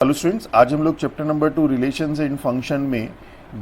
Hello students, आज हम लोग chapter number 2 relations in function में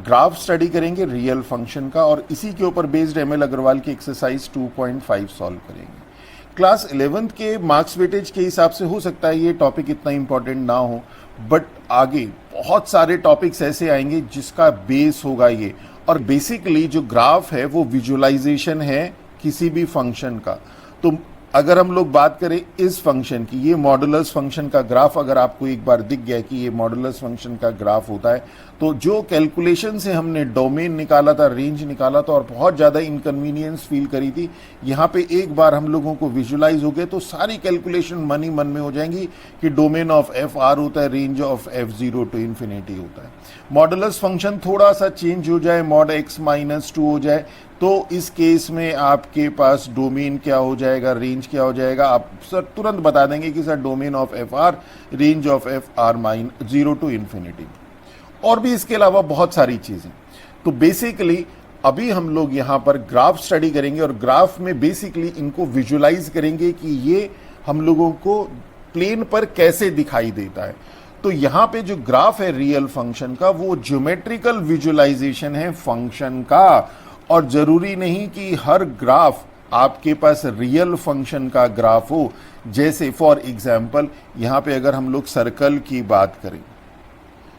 ग्राफ स्टडी करेंगे रियल फंक्शन का, और इसी के ऊपर बेस्ड एमएल अग्रवाल की एक्सरसाइज 2.5 सॉल्व करेंगे। क्लास 11th के मार्क्स वेटेज के हिसाब से हो सकता है ये टॉपिक इतना इंपॉर्टेंट ना हो, बट आगे बहुत सारे टॉपिक्स ऐसे आएंगे जिसका बेस होगा ये। और बेसिकली जो ग्राफ है वो विजुअलाइजेशन है किसी भी फंक्शन का। तो अगर हम लोग बात करें इस फंक्शन की, ये मॉडुलस फंक्शन का ग्राफ अगर आपको एक बार दिख गया कि ये मॉडुलस फंक्शन का ग्राफ होता है, तो जो कैलकुलेशन से हमने डोमेन निकाला था, रेंज निकाला था और बहुत ज़्यादा इनकन्वीनियंस फील करी थी, यहाँ पे एक बार हम लोगों को विजुलाइज हो गए तो सारी कैलकुलेशन मन ही मन में हो जाएंगी कि डोमेन ऑफ एफ आर होता है, range of f zero to infinity होता है। मॉडुलस फंक्शन थोड़ा सा चेंज हो जाए, मॉड एक्स माइनस 2 हो जाए, तो इस केस में आपके पास डोमेन क्या हो जाएगा, रेंज क्या हो जाएगा, आप सर तुरंत बता देंगे कि sir domain of f R, range of f R mine 0 to infinity, और भी इसके अलावा बहुत सारी चीज़ें। तो बेसिकली अभी हम लोग यहाँ पर ग्राफ स्टडी करेंगे और ग्राफ में बेसिकली इनको विजुलाइज करेंगे कि ये हम लोगों को प्लेन पर कैसे दिखाई देता है। तो यहाँ पे जो ग्राफ है रियल फंक्शन का, वो ज्योमेट्रिकल विजुलाइजेशन है फंक्शन का, और जरूरी नहीं कि हर ग्राफ आपके पास रियल फंक्शन का ग्राफ हो। जैसे फॉर एग्जाम्पल यहाँ पे अगर हम लोग सर्कल की बात करें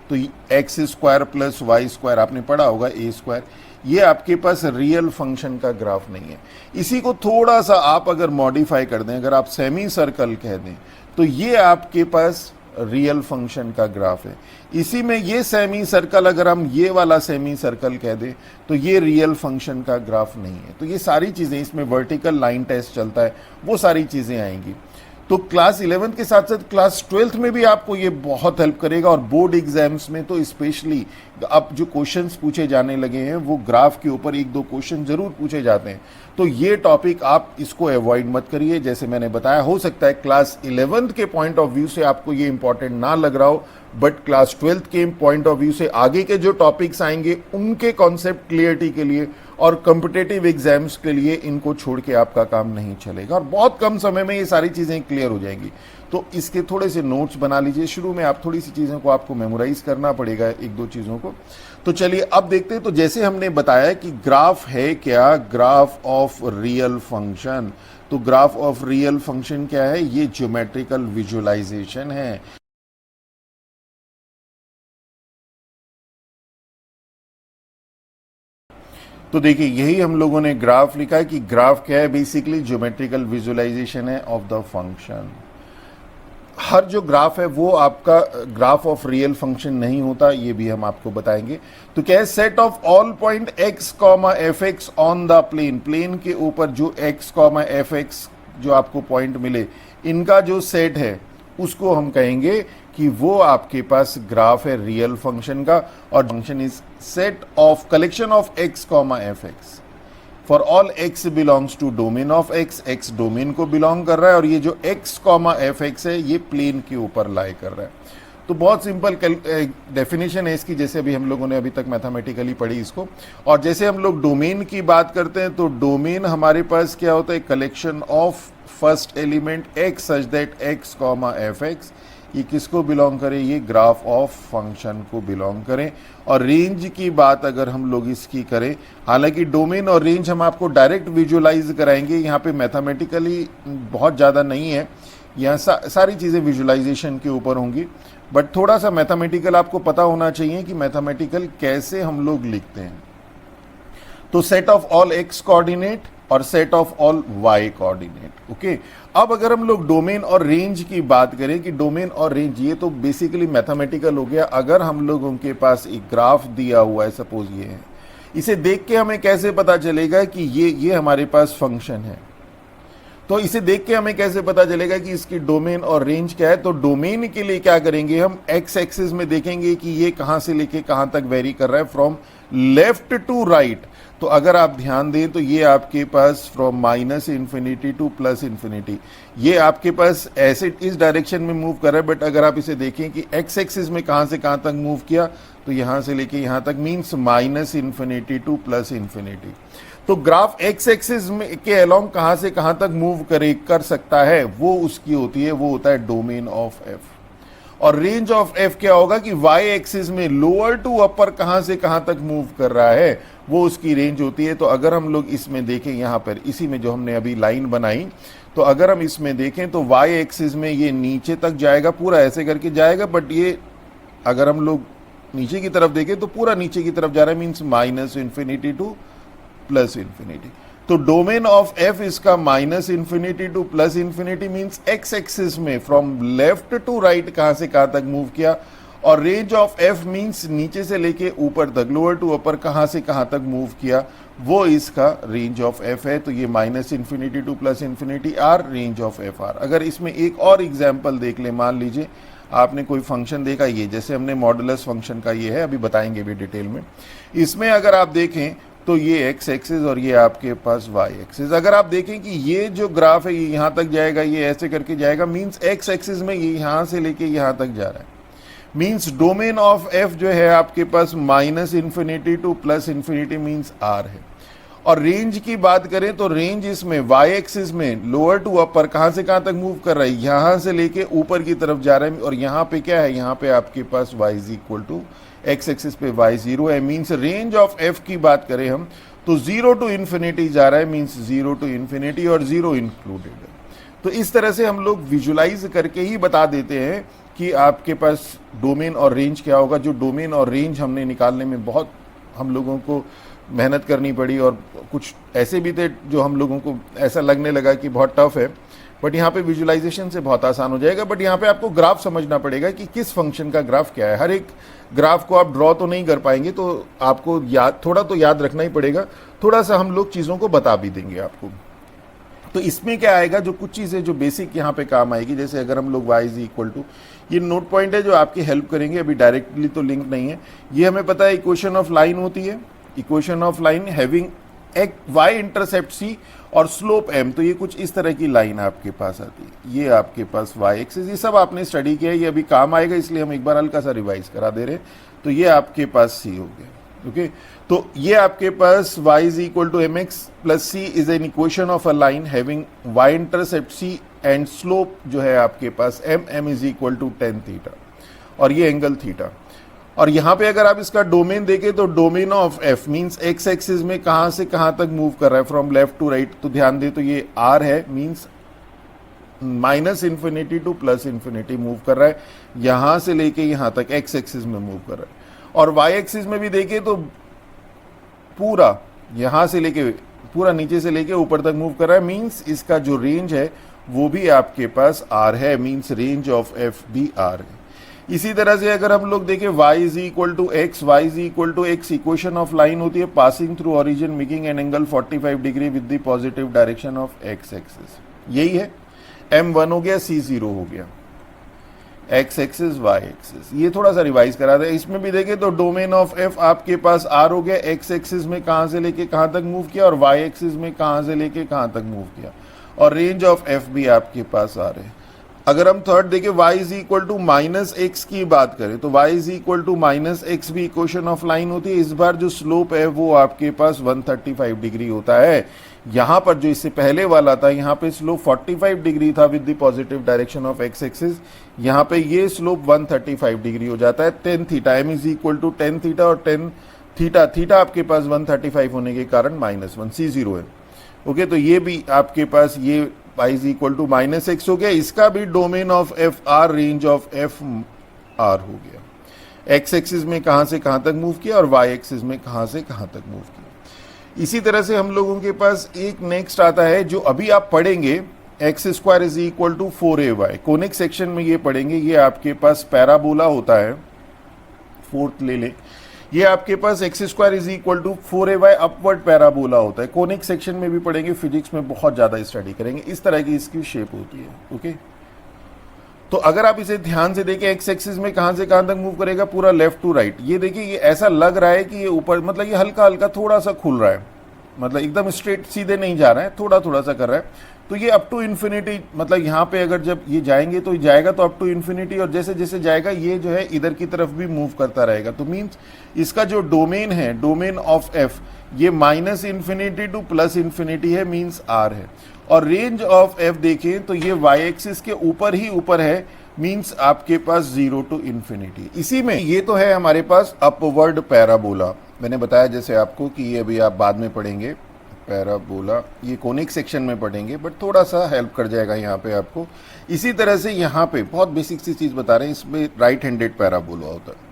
तो x square plus y square आपने पढ़ा होगा, ए स्क्वायर, ये आपके पास रियल फंक्शन का ग्राफ नहीं है। इसी को थोड़ा सा आप अगर मॉडिफाई कर दें, अगर आप सेमी सर्कल कह दें, तो ये आपके पास रियल फंक्शन का ग्राफ है। इसी में ये सेमी सर्कल अगर हम ये वाला सेमी सर्कल कह दें तो ये रियल फंक्शन का ग्राफ नहीं है। तो ये सारी चीज़ें, इसमें वर्टिकल लाइन टेस्ट चलता है, वो सारी चीज़ें आएंगी। तो क्लास 11 के साथ साथ क्लास 12 में भी आपको ये बहुत हेल्प करेगा, और बोर्ड एग्जाम्स में तो स्पेशली अब जो क्वेश्चंस पूछे जाने लगे हैं वो ग्राफ के ऊपर 1-2 क्वेश्चन जरूर पूछे जाते हैं। तो ये टॉपिक आप इसको अवॉइड मत करिए। जैसे मैंने बताया, हो सकता है क्लास 11 के पॉइंट ऑफ व्यू से आपको ये इंपॉर्टेंट ना लग रहा हो, बट क्लास 12 के पॉइंट ऑफ व्यू से आगे के जो टॉपिक्स आएंगे उनके कॉन्सेप्ट क्लियरिटी के लिए और कॉम्पिटिटिव एग्जाम्स के लिए इनको छोड़ के आपका काम नहीं चलेगा, और बहुत कम समय में ये सारी चीज़ें क्लियर हो जाएंगी। तो इसके थोड़े से नोट्स बना लीजिए। शुरू में आप थोड़ी सी चीज़ों को आपको मेमोराइज करना पड़ेगा, 1-2 चीज़ों को। तो चलिए अब देखते हैं। तो जैसे हमने बताया कि ग्राफ है क्या, ग्राफ ऑफ रियल फंक्शन। तो ग्राफ ऑफ रियल फंक्शन क्या है, ये ज्योमेट्रिकल विजुअलाइजेशन है। तो देखिए, यही हम लोगों ने ग्राफ लिखा है कि ग्राफ क्या है, बेसिकली ज्योमेट्रिकल विजुअलाइजेशन है ऑफ द फंक्शन। हर जो ग्राफ है वो आपका ग्राफ ऑफ रियल फंक्शन नहीं होता, ये भी हम आपको बताएंगे। तो क्या है, set of all point x, f x on the plane, plane के ऊपर जो x, एफ एक्स जो आपको पॉइंट मिले, इनका जो सेट है उसको हम कहेंगे कि वो आपके पास ग्राफ है रियल फंक्शन का। और function is set of collection of x, f x for all x belongs to domain of x, x domain को बिलोंग कर रहा है, और ये जो x, एफ एक्स है ये प्लेन के ऊपर लाई कर रहा है। तो बहुत सिंपल डेफिनेशन है इसकी, जैसे अभी हम लोगों ने अभी तक मैथमेटिकली पढ़ी इसको। और जैसे हम लोग डोमेन की बात करते हैं तो डोमेन हमारे पास क्या होता है, collection of first element x such that x, f x ये किसको बिलोंग करे, ये ग्राफ ऑफ फंक्शन को बिलोंग करें। और रेंज की बात अगर हम लोग इसकी करें, हालांकि डोमेन और रेंज हम आपको डायरेक्ट विजुलाइज कराएंगे, यहाँ पे मैथमेटिकली बहुत ज़्यादा नहीं है, यहाँ सारी चीज़ें विजुलाइजेशन के ऊपर होंगी, बट थोड़ा सा मैथमेटिकल आपको पता होना चाहिए कि मैथमेटिकल कैसे हम लोग लिखते हैं। तो set of all x coordinate और set of all y coordinate. Okay, अब अगर हम लोग डोमेन और रेंज की बात करें कि डोमेन और रेंज, ये तो बेसिकली मैथमेटिकल हो गया। अगर हम लोगों के पास एक ग्राफ दिया हुआ है, सपोज ये है, इसे देख के हमें कैसे पता चलेगा कि ये हमारे पास फंक्शन है। तो इसे देख के हमें कैसे पता चलेगा कि इसकी डोमेन और रेंज क्या है। तो डोमेन के लिए क्या करेंगे, हम एक्स एक्सिस में देखेंगे कि ये कहाँ से लेके कहाँ तक वेरी कर रहा है, फ्रॉम लेफ्ट टू राइट। तो अगर आप ध्यान दें तो ये आपके पास from minus infinity to plus infinity, ये आपके पास ऐसे इस डायरेक्शन में मूव कर रहा है। बट अगर आप इसे देखें कि एक्स एक्सिस में कहाँ से कहाँ तक मूव किया, तो यहाँ से लेके यहाँ तक, means minus infinity to plus infinity. तो ग्राफ एक्स एक्सिस में के अलोंग कहाँ से कहाँ तक मूव कर सकता है, वो उसकी होती है, वो होता है डोमेन ऑफ एफ। और रेंज ऑफ एफ क्या होगा कि वाई एक्सिस में लोअर टू अपर कहां से कहां तक मूव कर रहा है वो उसकी रेंज होती है। तो अगर हम लोग इसमें देखें यहां पर इसी में जो हमने अभी लाइन बनाई, तो अगर हम इसमें देखें तो वाई एक्सिस में ये नीचे तक जाएगा, पूरा ऐसे करके जाएगा, बट ये अगर हम लोग नीचे की तरफ देखें तो पूरा नीचे की तरफ जा रहा है, means minus infinity to plus infinity. तो डोमेन ऑफ एफ इसका minus infinity to plus infinity means x axis में फ्रॉम लेफ्ट टू राइट कहां से कहां तक मूव किया, और रेंज ऑफ एफ मीन्स नीचे से लेके ऊपर तक, लोअर टू अपर कहां से कहां तक मूव किया, वो इसका रेंज ऑफ एफ है। तो ये minus infinity to plus infinity R, range of f R. अगर इसमें एक और एग्जाम्पल देख ले, मान लीजिए आपने कोई फंक्शन देखा, ये जैसे हमने मॉडुलस फंक्शन का ये है, अभी बताएंगे भी डिटेल में। इसमें अगर आप देखें तो ये एक्स एक्सिस और ये आपके पास वाई एक्सिस, अगर आप देखें कि ये जो ग्राफ है ये यहां तक जाएगा, ये ऐसे करके जाएगा, मीन्स एक्स एक्सिस में ये यहां से लेके यहां तक जा रहा है, मीन्स डोमेन ऑफ एफ जो है आपके पास minus infinity to plus infinity means R है। और रेंज की बात करें तो रेंज इसमें वाई एक्सिस में लोअर टू अपर कहां से कहां तक मूव कर रहा है, यहां से लेके ऊपर की तरफ जा रहा है, और यहां पे क्या है, यहां पे आपके पास y is equal to x axis पे y 0 है, मीन्स रेंज ऑफ f की बात करें हम तो 0 टू इन्फिनिटी जा रहा है, मीन्स 0 टू इन्फिनिटी और 0 इंक्लूडेड है। तो इस तरह से हम लोग विजुलाइज करके ही बता देते हैं कि आपके पास डोमेन और रेंज क्या होगा। जो डोमेन और रेंज हमने निकालने में बहुत हम लोगों को मेहनत करनी पड़ी, और कुछ ऐसे भी थे जो हम लोगों को ऐसा लगने लगा कि बहुत टफ है, बट यहाँ पे विजुलाइजेशन से बहुत आसान हो जाएगा। बट यहाँ पे आपको ग्राफ समझना पड़ेगा कि किस फंक्शन का ग्राफ क्या है। हर एक ग्राफ को आप ड्रॉ तो नहीं कर पाएंगे, तो आपको थोड़ा तो याद रखना ही पड़ेगा, थोड़ा सा हम लोग चीज़ों को बता भी देंगे आपको। तो इसमें क्या आएगा, जो कुछ चीज़ें जो बेसिक यहाँ पे काम आएगी, जैसे अगर हम लोग y इज इक्वल टू, ये नोट पॉइंट है जो आपकी हेल्प करेंगे, अभी डायरेक्टली तो लिंक नहीं है, ये हमें पता है इक्वेशन ऑफ लाइन होती है, इक्वेशन ऑफ लाइन हैविंग एक y इंटरसेप्ट c और स्लोप m। तो ये कुछ इस तरह की लाइन आपके पास आती है, ये आपके पास y एक्सिस, ये सब आपने स्टडी किया है, ये अभी काम आएगा, इसलिए हम एक बार हल्का सा रिवाइज करा दे रहे हैं। तो ये आपके पास c हो गया, ओके। तो ये आपके पास y is equal to mx plus c is an equation of a line having y intercept c and slope जो है आपके पास m is equal to tan theta, और ये एंगल थीटा। और यहाँ पे अगर आप इसका डोमेन देखें तो domain of f means x axis में कहाँ से कहाँ तक मूव कर रहा है, फ्रॉम लेफ्ट टू राइट। तो ध्यान दे, तो ये आर है, means minus infinity to plus infinity move कर रहा है, यहाँ से लेके यहाँ तक एक्स एक्सिस में मूव कर रहा है। और वाई एक्सिस में भी देखें तो पूरा यहाँ से लेके पूरा नीचे से लेके ऊपर तक मूव कर रहा है, मींस इसका जो रेंज है वो भी आपके पास आर है, मींस रेंज ऑफ एफ भी आर है। इसी तरह से अगर हम लोग देखें y is equal to x, y is equal to x equation of line होती है passing through origin making an angle 45 degree with the positive direction of x axis, यही है। m1 हो गया, c0 हो गया, x एक्सिस y एक्सिस। ये थोड़ा सा रिवाइज करा दे, इसमें भी देखें तो डोमेन ऑफ f आपके पास r हो गया, x एक्सिस में कहां से लेके कहां तक मूव किया, और y एक्सिस में कहां से लेके कहां तक मूव किया, और रेंज ऑफ f भी आपके पास आ रहे हैं। अगर हम थर्ड देखें y is equal to minus x की बात करें तो y is equal to minus x भी इक्वेशन ऑफ लाइन होती है। इस बार जो स्लोप है वो आपके पास 135 डिग्री होता है। यहाँ पर जो इससे पहले वाला था, यहाँ पे स्लोप 45 डिग्री था with the positive direction of x axis, यहाँ पे ये स्लोप 135 डिग्री हो जाता है। Tan theta m is equal to tan theta, और टेन थीटा थीटा आपके पास 135 होने के कारण -1 c0 है, ओके। तो ये भी आपके पास ये y is equal to minus x हो गया, इसका भी domain of f R, range of f R हो गया। एक्स एक्सिस में कहां से कहां तक मूव किया और वाई एक्सिस में कहां से कहां तक मूव किया। इसी तरह से हम लोगों के पास एक नेक्स्ट आता है जो अभी आप पढ़ेंगे, x square is equal to 4ay, conic section में ये पढ़ेंगे। ये आपके पास पैराबोला होता है, फोर्थ ले लें, ये आपके पास x square is equal to 4ay upward parabola होता है। कोनिक सेक्शन में भी पढ़ेंगे, फिजिक्स में बहुत ज़्यादा स्टडी करेंगे, इस तरह की इसकी शेप होती है, ओके। तो अगर आप इसे ध्यान से देखें, एक्स एक्सिस में कहां से कहां तक मूव करेगा, पूरा लेफ्ट टू राइट। ये देखिए, ये ऐसा लग रहा है कि ये ऊपर, मतलब ये हल्का हल्का थोड़ा सा खुल रहा है, मतलब एकदम स्ट्रेट सीधे नहीं जा रहा है, थोड़ा थोड़ा सा कर रहा है। तो ये अप टू इन्फिनिटी, मतलब यहाँ पे अगर जब ये जाएंगे तो जाएगा तो अप टू इन्फिनिटी, और जैसे जैसे जाएगा ये जो है इधर की तरफ भी मूव करता रहेगा। तो मीन्स इसका जो डोमेन है, डोमेन ऑफ एफ, ये minus infinity to plus infinity है, मीन्स आर है। और रेंज ऑफ एफ देखें तो ये वाई एक्सिस के ऊपर ही ऊपर है, मींस आपके पास 0 टू इन्फिनिटी। इसी में ये तो है हमारे पास अपवर्ड पैराबोला। मैंने बताया जैसे आपको कि ये अभी आप बाद में पढ़ेंगे पैराबोला, ये कोनिक सेक्शन में पढ़ेंगे, बट थोड़ा सा हेल्प कर जाएगा यहाँ पे आपको। इसी तरह से यहाँ पे बहुत बेसिक सी चीज़ बता रहे हैं, इसमें राइट हैंडेड पैराबोला होता है।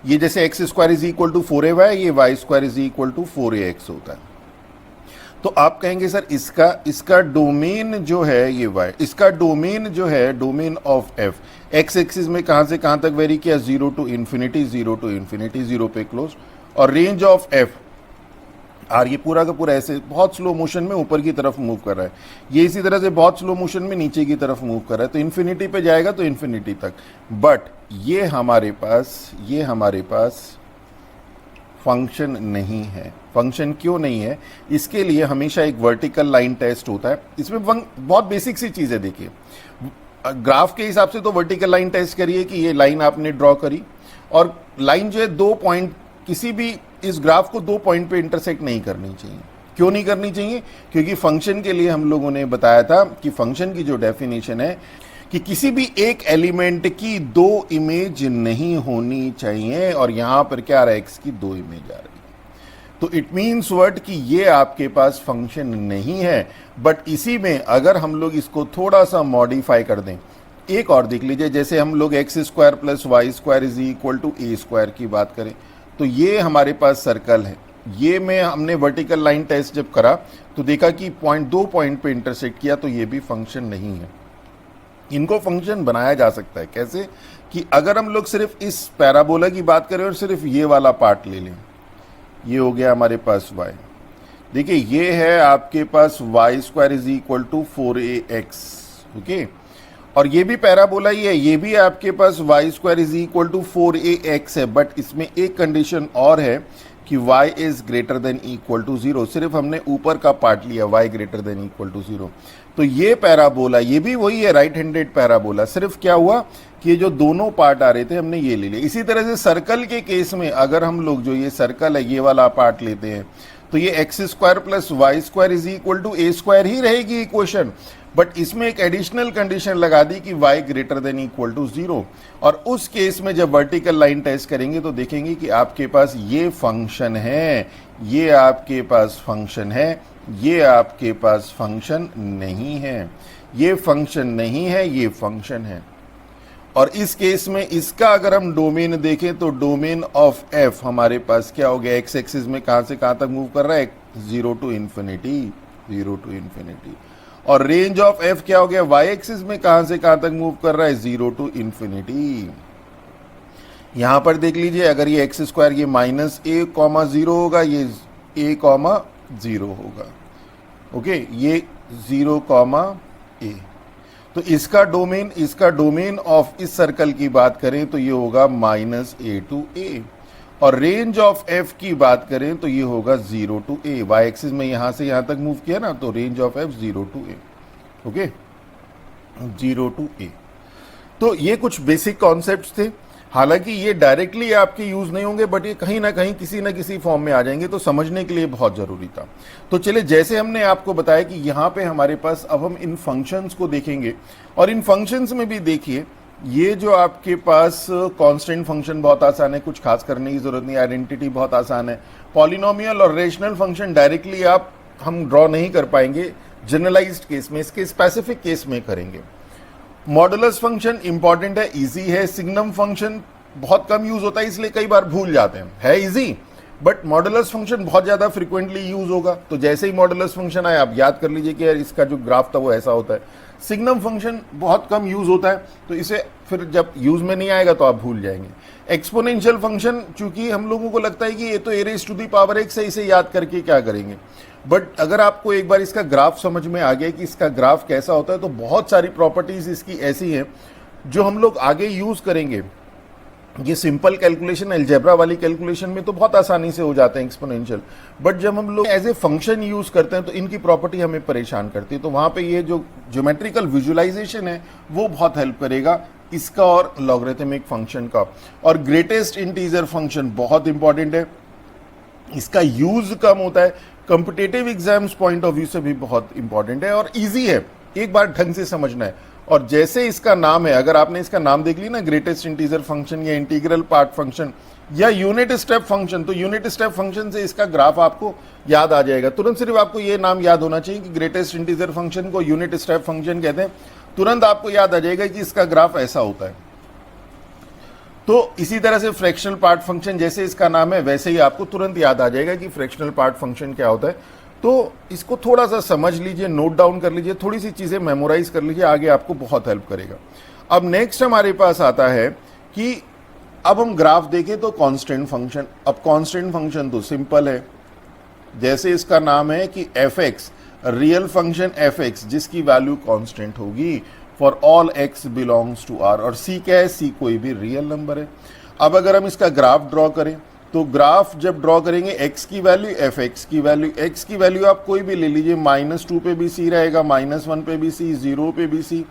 ये जैसे x square is equal to 4ay, ये y square is equal to 4ax होता है। तो आप कहेंगे सर इसका डोमेन जो है ये y, इसका डोमेन जो है domain of f, x axis में कहाँ से कहाँ तक वेरी किया, 0 टू इन्फिनिटी, 0 टू इन्फिनिटी, 0 पे क्लोज, और रेंज ऑफ f आर ये पूरा का पूरा ऐसे बहुत स्लो मोशन में ऊपर की तरफ मूव कर रहा है, ये इसी तरह से बहुत स्लो मोशन में नीचे की तरफ मूव कर रहा है, तो इन्फिनिटी पे जाएगा तो इन्फिनिटी तक। बट ये हमारे पास फंक्शन नहीं है। फंक्शन क्यों नहीं है? इसके लिए हमेशा एक वर्टिकल लाइन टेस्ट होता है। इसमें बहुत बेसिक सी चीज़ है, देखिए ग्राफ के हिसाब से तो वर्टिकल लाइन टेस्ट करिए कि ये लाइन आपने ड्रॉ करी, और लाइन जो है 2 पॉइंट, किसी भी इस ग्राफ को 2 पॉइंट पे इंटरसेक्ट नहीं करनी चाहिए। क्यों नहीं करनी चाहिए? क्योंकि फंक्शन के लिए हम लोगों ने बताया था कि फंक्शन की जो डेफिनेशन है कि किसी भी एक एलिमेंट की 2 इमेज नहीं होनी चाहिए, और यहां पर क्या आ रहा है, एक्स की 2 इमेज आ रही है। तो इट मीन्स व्हाट कि ये आपके पास फंक्शन नहीं है। बट इसी में अगर हम लोग इसको थोड़ा सा मॉडिफाई कर दें, एक और देख लीजिए, जैसे हम लोग x square plus y square is equal to a square की बात करें, तो ये हमारे पास सर्कल है। ये में हमने वर्टिकल लाइन टेस्ट जब करा तो देखा कि 2 पॉइंट पे इंटरसेक्ट किया, तो ये भी फंक्शन नहीं है। इनको फंक्शन बनाया जा सकता है कैसे? कि अगर हम लोग सिर्फ इस पैराबोला की बात करें और सिर्फ ये वाला पार्ट ले लें, ये हो गया हमारे पास y। देखिए ये है आपके पास y square is equal to 4ax, okay, और ये भी पैराबोला ही है, ये भी आपके पास y square is equal to 4ax है। बट इसमें एक कंडीशन और है कि y is greater than equal to 0। सिर्फ हमने ऊपर का पार्ट लिया, y greater than equal to 0। तो ये पैराबोला, ये भी वही है राइट हैंडेड पैराबोला, सिर्फ क्या हुआ कि ये जो दोनों पार्ट आ रहे थे हमने ये ले लिए। इसी तरह से सर्कल के केस में अगर हम लोग जो ये सर्कल है ये वाला पार्ट लेते हैं, तो ये x square plus y square is equal to a square ही रहेगी इक्वेशन। बट इसमें एक एडिशनल कंडीशन लगा दी कि y greater than equal to 0, और उस केस में जब वर्टिकल लाइन टेस्ट करेंगे तो देखेंगे कि आपके पास ये फंक्शन है, ये आपके पास फंक्शन है, ये आपके पास फंक्शन नहीं है, ये फंक्शन नहीं है, ये फंक्शन है। और इस केस में इसका अगर हम डोमेन देखें तो डोमेन ऑफ f हमारे पास क्या हो गया, एक्स एक्सिस में कहां से कहां तक मूव कर रहा है, 0 टू इन्फिनिटी, 0 टू इन्फिनिटी। और रेंज ऑफ f क्या हो गया, y एक्सिस में कहां से कहां तक मूव कर रहा है, 0 टू इन्फिनिटी। यहां पर देख लीजिए, अगर ये एक्स स्क्वायर ये -a,0 होगा, ये a,0 होगा, ओके, ये 0,a। तो इसका डोमेन ऑफ इस सर्कल की बात करें तो ये होगा -a टू a, और रेंज ऑफ f की बात करें तो ये होगा 0 टू a। वाई एक्सिस में यहां से यहां तक मूव किया ना, तो range of f 0 to a, okay, 0 to a। तो ये कुछ बेसिक कॉन्सेप्ट्स थे। हालांकि ये डायरेक्टली आपके यूज नहीं होंगे, बट ये कहीं ना कहीं किसी ना किसी फॉर्म में आ जाएंगे, तो समझने के लिए बहुत जरूरी था। तो चलिए, जैसे हमने आपको बताया कि यहाँ पे हमारे पास अब हम इन फंक्शंस को देखेंगे, और इन फंक्शंस में भी देखिए ये जो आपके पास कांस्टेंट फंक्शन बहुत आसान है, कुछ खास करने की जरूरत नहीं, आइडेंटिटी बहुत आसान है। पॉलिनोमियल और रेशनल फंक्शन डायरेक्टली हम ड्रॉ नहीं कर पाएंगे, जनरलाइज्ड केस में, इसके स्पेसिफिक केस में करेंगे। मॉडुलस फंक्शन इंपॉर्टेंट है, इजी है। सिग्नम फंक्शन बहुत कम यूज होता है, इसलिए कई बार भूल जाते हैं, है इजी, बट मॉडुलस फंक्शन बहुत ज्यादा फ्रीक्वेंटली यूज होगा। तो जैसे ही मॉडुलस फंक्शन आए आप याद कर लीजिए कि यार इसका जो ग्राफ था वो ऐसा होता है। सिग्नम फंक्शन बहुत कम यूज होता है, तो इसे फिर जब यूज में नहीं आएगा तो आप भूल जाएंगे। एक्सपोनेंशियल फंक्शन, चूंकि हम लोगों को लगता है कि ये तो a raise to the power x है, इसे याद करके क्या करेंगे, बट अगर आपको एक बार इसका ग्राफ समझ में आ गया कि इसका ग्राफ कैसा होता है, तो बहुत सारी प्रॉपर्टीज इसकी ऐसी हैं जो हम लोग आगे यूज करेंगे। ये सिंपल कैलकुलेशन, अलजेब्रा वाली कैलकुलेशन में तो बहुत आसानी से हो जाते हैं एक्सपोनेंशियल, बट जब हम लोग एज ए फंक्शन यूज करते हैं तो इनकी प्रॉपर्टी हमें परेशान करती है। तो वहां पे ये जो ज्योमेट्रिकल विजुअलाइजेशन है वो बहुत हेल्प करेगा इसका और लॉगरिथमिक फंक्शन का। और ग्रेटेस्ट इंटीजर फंक्शन बहुत इंपॉर्टेंट है, इसका यूज कम होता है, competitive exams point of view से भी बहुत इंपॉर्टेंट है और ईजी है, एक बार ढंग से समझना है। और जैसे इसका नाम है, अगर आपने इसका नाम देख लिया ना, ग्रेटेस्ट इंटीजर फंक्शन या इंटीग्रल पार्ट फंक्शन या यूनिट स्टेप फंक्शन, तो यूनिट स्टेप फंक्शन से इसका ग्राफ आपको याद आ जाएगा। तुरंत सिर्फ आपको ये नाम याद होना चाहिए कि ग्रेटेस्ट इंटीजर फंक्शन को यूनिट स्टेप फंक्शन कहते हैं, तुरंत आपको याद आ जाएगा कि इसका ग्राफ ऐसा होता है। तो इसी तरह से फ्रैक्शनल पार्ट फंक्शन, जैसे इसका नाम है वैसे ही आपको तुरंत याद आ जाएगा कि फ्रैक्शनल पार्ट फंक्शन क्या होता है। तो इसको थोड़ा सा समझ लीजिए, नोट डाउन कर लीजिए, थोड़ी सी चीजें मेमोराइज कर लीजिए, आगे आपको बहुत हेल्प करेगा। अब नेक्स्ट हमारे पास आता है कि अब हम ग्राफ देखें तो कांस्टेंट फंक्शन। अब कांस्टेंट फंक्शन तो सिंपल है, जैसे इसका नाम है कि F x, real function f x जिसकी वैल्यू कांस्टेंट होगी for all x belongs to are, और सी क्या है, सी कोई भी रियल नंबर है। अब अगर हम इसका ग्राफ ड्रॉ करें तो ग्राफ जब ड्रॉ करेंगे, एक्स की वैल्यू, एफ एक्स की वैल्यू, एक्स की वैल्यू आप कोई भी ले लीजिए, -2 पे भी सी रहेगा, -1 पे भी सी, 0 पे भी सी,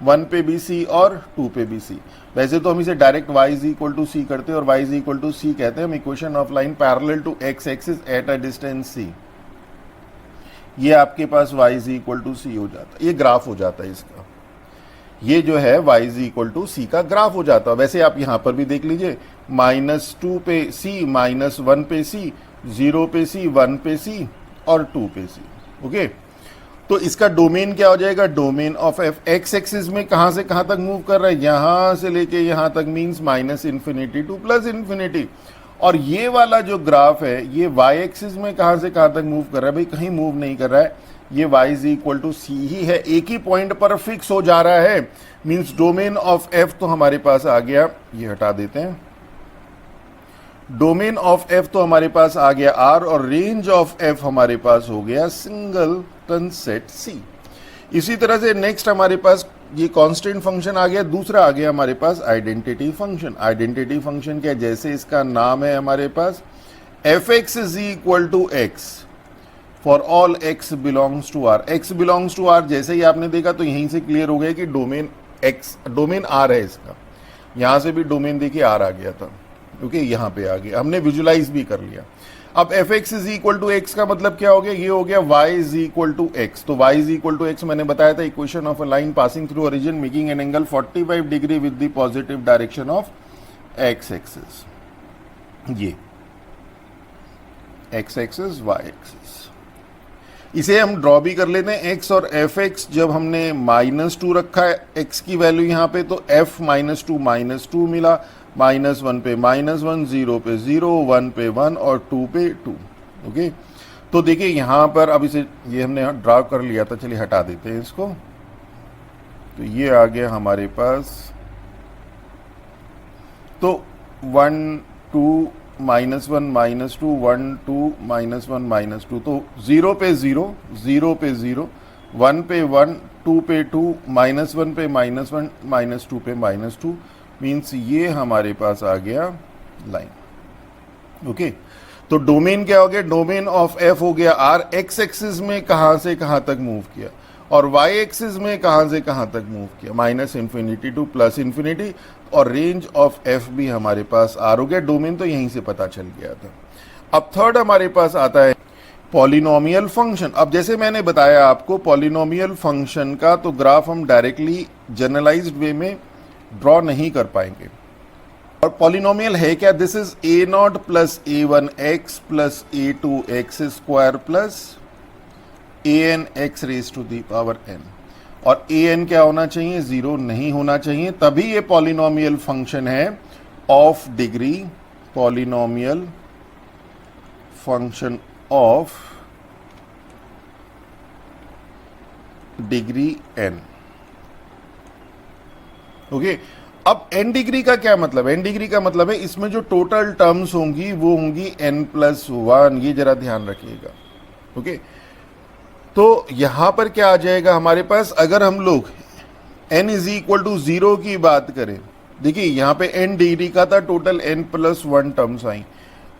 1 पे भी सी और 2 पे भी सी। वैसे तो हम इसे direct y is equal to c करते हैं और y is equal to c कहते हैं हम equation of line parallel to x axis at a distance c। ये आपके पास y is equal to c हो जाता है, ये ग्राफ हो जाता है इसका, ये जो है y इज इक्वल टू सी का ग्राफ हो जाता है। वैसे आप यहां पर भी देख लीजिए, -2 पे c, -1 पे c, 0 पे c, 1 पे c और 2 पे c। ओके, तो इसका डोमेन क्या हो जाएगा, domain of f x axis में कहां से कहां तक मूव कर रहा है, यहां से लेके यहां तक, मींस -∞ टू +∞। और ये वाला जो ग्राफ है ये वाई एक्सिस में कहां से कहां तक मूव कर रहा है, भाई कहीं मूव नहीं कर रहा है, ये y इज इक्वल टू सी ही है, एक ही पॉइंट पर फिक्स हो जा रहा है। मींस डोमेन ऑफ f तो हमारे पास आ गया, ये हटा देते हैं, डोमेन ऑफ f तो हमारे पास आ गया r, और रेंज ऑफ f हमारे पास हो गया सिंगल सेट c। इसी तरह से नेक्स्ट हमारे पास ये कांस्टेंट फंक्शन आ गया, दूसरा आ गया हमारे पास आइडेंटिटी फंक्शन। आइडेंटिटी फंक्शन क्या, जैसे इसका नाम है हमारे पास f x is equal to x for all x belongs to r। x belongs to r जैसे ही आपने देखा तो यहीं से क्लियर हो गया कि डोमेन x, डोमेन r है इसका, यहां से भी डोमेन देखिए r आ गया था, ओके, यहां पे आ गया, हमने विजुलाइज भी कर लिया। अब f x is equal to x का मतलब क्या हो गया, ये हो गया y is equal to x. तो y is equal to x मैंने बताया था, equation of a line passing through origin making an angle 45 degree with the positive direction of x axis, ये x एक्सिस y एक्सिस। इसे हम draw भी कर लेते हैं, x और एफ एक्स जब हमने -2 रखा है x की वैल्यू यहाँ पे, तो f -2 मिला, -1 पे -1, 0 पे 0, 1 पे 1 और 2 पे 2। ओके, तो देखिए यहाँ पर अब इसे, ये हमने ड्रॉ कर लिया था, चलिए हटा देते हैं इसको। तो ये आ गया हमारे पास, तो 1 2 -1 -2 1 2 -1 -2, तो 0 पे 0, 0 पे 0, 1 पे 1, 2 पे 2, -1 पे -1, -2 पे -2, मीन्स ये हमारे पास आ गया लाइन। ओके, तो डोमेन क्या हो गया, डोमेन ऑफ एफ हो गया r, एक्स एक्सिस में कहां से कहां तक मूव किया, और y एक्सिस में कहां से कहां तक मूव किया, -∞ टू +∞, और रेंज ऑफ f भी हमारे पास r हो गया। डोमेन तो यहीं से पता चल गया था। अब थर्ड हमारे पास आता है पॉलिनोमियल फंक्शन। अब जैसे मैंने बताया आपको, पॉलिनोमियल फंक्शन का तो ग्राफ हम डायरेक्टली जनरलाइज्ड वे में ड्रॉ नहीं कर पाएंगे। और पॉलिनोमियल है क्या, this is a0 plus a1x plus a2x square plus an x raise to the power n, और an क्या होना चाहिए, 0 नहीं होना चाहिए, तभी ये पॉलिनोमियल फंक्शन है of degree, polynomial function of degree n। Okay, अब n डिग्री का क्या मतलब है, n डिग्री का मतलब है इसमें जो टोटल टर्म्स होंगी वो होंगी n+1, ये जरा ध्यान रखिएगा। ओके, तो यहां पर क्या आ जाएगा हमारे पास, अगर हम लोग n इज इक्वल टू 0 की बात करें, देखिए यहां पे n डिग्री का था, टोटल n+1 टर्म्स आई,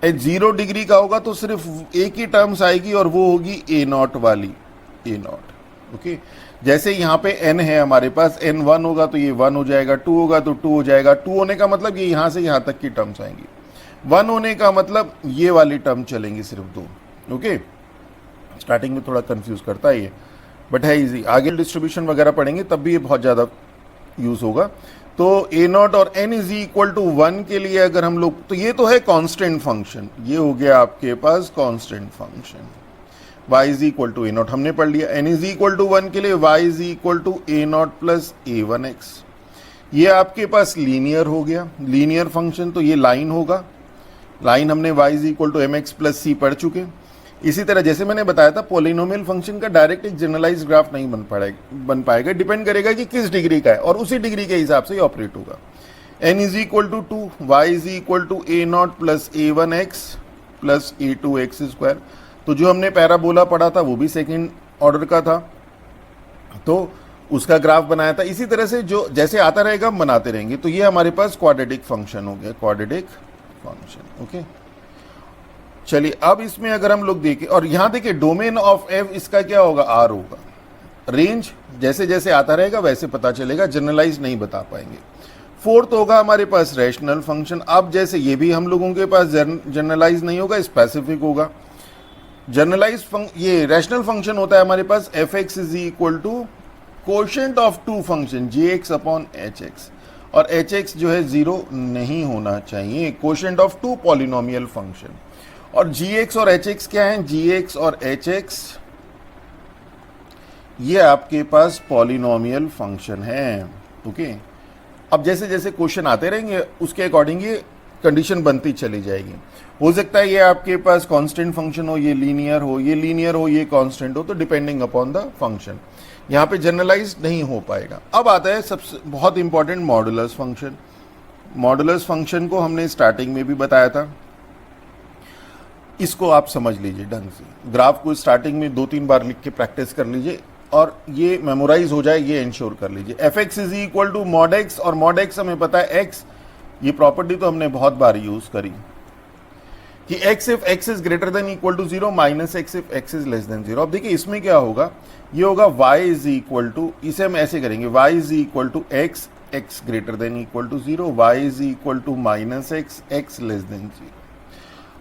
0 डिग्री का होगा तो सिर्फ एक ही टर्म्स आएगी और वो होगी a0 वाली, a0। ओके, जैसे यहाँ पे n है हमारे पास, n 1 होगा तो ये 1 हो जाएगा, 2 होगा तो 2 हो जाएगा, 2 होने का मतलब ये यहाँ से यहाँ तक की टर्म्स आएंगी, 1 होने का मतलब ये वाली टर्म चलेंगी सिर्फ 2। ओके, स्टार्टिंग में थोड़ा कंफ्यूज करता है ये, बट है इजी। आगे डिस्ट्रीब्यूशन वगैरह पढ़ेंगे तब भी ये बहुत ज़्यादा यूज़ होगा। तो ए नॉट और एन इज इक्वल टू 1 के लिए अगर हम लोग, तो ये तो है कांस्टेंट फंक्शन, ये हो गया आपके पास constant function. y is equal to a naught हमने पढ़ लिया। एन इज इक्वल टू 1 के लिए y is equal to a naught plus a1x। ये आपके पास लीनियर हो गया, लीनियर फंक्शन, तो ये लाइन होगा। लाइन हमने y is equal to mx plus c पढ़ चुके। इसी तरह जैसे मैंने बताया था पॉलिनोमियल फंक्शन का डायरेक्ट एक जनरलाइज ग्राफ नहीं बन पाएगा, डिपेंड करेगा कि किस डिग्री का है और उसी डिग्री के हिसाब से ऑपरेट होगा। n is equal to 2, y is equal to a naught plus a1x plus a2x square. तो जो हमने पैराबोला पढ़ा था वो भी सेकेंड ऑर्डर का था, तो उसका ग्राफ बनाया था। इसी तरह से जो जैसे आता रहेगा हम बनाते रहेंगे। तो ये हमारे पास क्वाड्रेटिक फंक्शन हो गया, क्वाड्रेटिक फंक्शन। ओके, चलिए अब इसमें अगर हम लोग देखें, और यहां देखिए डोमेन ऑफ एफ इसका क्या होगा, आर होगा। रेंज जैसे जैसे आता रहेगा वैसे पता चलेगा, जनरलाइज नहीं बता पाएंगे। फोर्थ होगा हमारे पास रैशनल फंक्शन। अब जैसे ये भी हम लोगों के पास जनरलाइज नहीं होगा, स्पेसिफिक होगा। जनरलाइज ये रैशनल फंक्शन होता है हमारे पास f x is equal to quotient of two function g x upon h x, और एच एक्स जो है 0 नहीं होना चाहिए, quotient of two polynomial function. और जी एक्स और एच एक्स क्या है, जी एक्स और एच एक्स ये आपके पास पॉलिनोमियल फंक्शन है। ओके, अब जैसे जैसे क्वेश्चन आते रहेंगे उसके अकॉर्डिंग ये कंडीशन बनती चली जाएगी। हो सकता है ये आपके पास कांस्टेंट फंक्शन हो, ये लीनियर हो, ये लीनियर हो, ये कांस्टेंट हो, तो डिपेंडिंग अपॉन द फंक्शन यहाँ पे जनरलाइज नहीं हो पाएगा। अब आता है सबसे बहुत important modulus function. Modulus function को हमने स्टार्टिंग में भी बताया था, इसको आप समझ लीजिए ढंग से। ग्राफ को स्टार्टिंग में 2-3 बार लिख के प्रैक्टिस कर लीजिए और ये मेमोराइज हो जाए, ये इंश्योर कर लीजिए। F x is equal to mod x, और मॉड एक्स हमें पता है एक्स, ये प्रॉपर्टी तो हमने बहुत बार यूज करी कि x if x is greater than equal to 0 minus x if x is less than 0। अब देखिए इसमें क्या होगा, ये होगा y इज इक्वल टू, इसे हम ऐसे करेंगे y is equal to x, x greater than equal to 0, y is equal to minus x, x less than 0।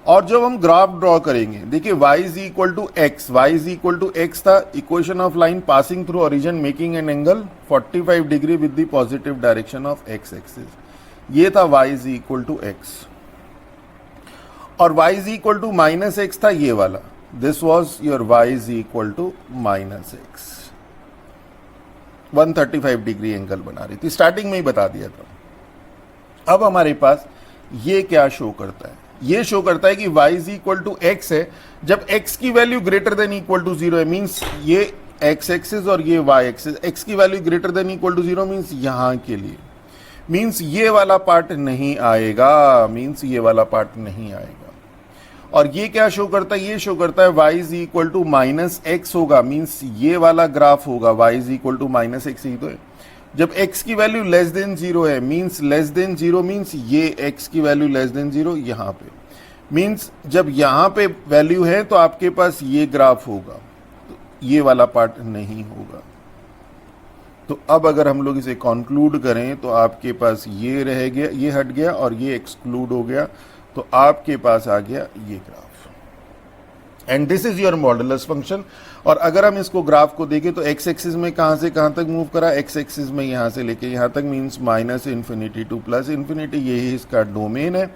और जब हम ग्राफ ड्रॉ करेंगे, देखिए y is equal to x, y is equal to x था, equation of line passing through origin making an angle 45 degree with the positive direction of x axis, ये था y is equal to x. और y is equal to minus x था ये वाला, this was your y is equal to minus x, 135 degree angle बना रही थी, starting में ही बता दिया था। अब हमारे पास ये क्या शो करता है, ये शो करता है कि y is equal to x है जब x की value greater than equal to 0 है, मीन्स ये x एक्सिस और ये y एक्सिस, x की value greater than equal to 0 means यहां के लिए, मीन्स ये वाला पार्ट नहीं आएगा, मीन्स ये वाला पार्ट नहीं आएगा। और ये क्या शो करता है, ये शो करता है y is equal to minus x होगा, मीन्स ये वाला ग्राफ होगा, y is equal to minus x ही तो है। जब x की वैल्यू लेस देन 0 है, मीन्स लेस देन 0 मीन्स ये x की वैल्यू लेस देन 0 यहाँ पे, मीन्स जब यहाँ पे वैल्यू है तो आपके पास ये ग्राफ होगा, तो ये वाला पार्ट नहीं होगा। तो अब अगर हम लोग इसे कंक्लूड करें तो आपके पास ये रह गया, ये हट गया और ये एक्सक्लूड हो गया, तो आपके पास आ गया ये graph. And this is your modulus function. और अगर हम इसको ग्राफ को देखें तो एक्स एक्सिस में कहां से कहां तक मूव करा, एक्स एक्सिस में यहां से लेके यहां तक, means minus infinity to plus infinity, यही इसका डोमेन है।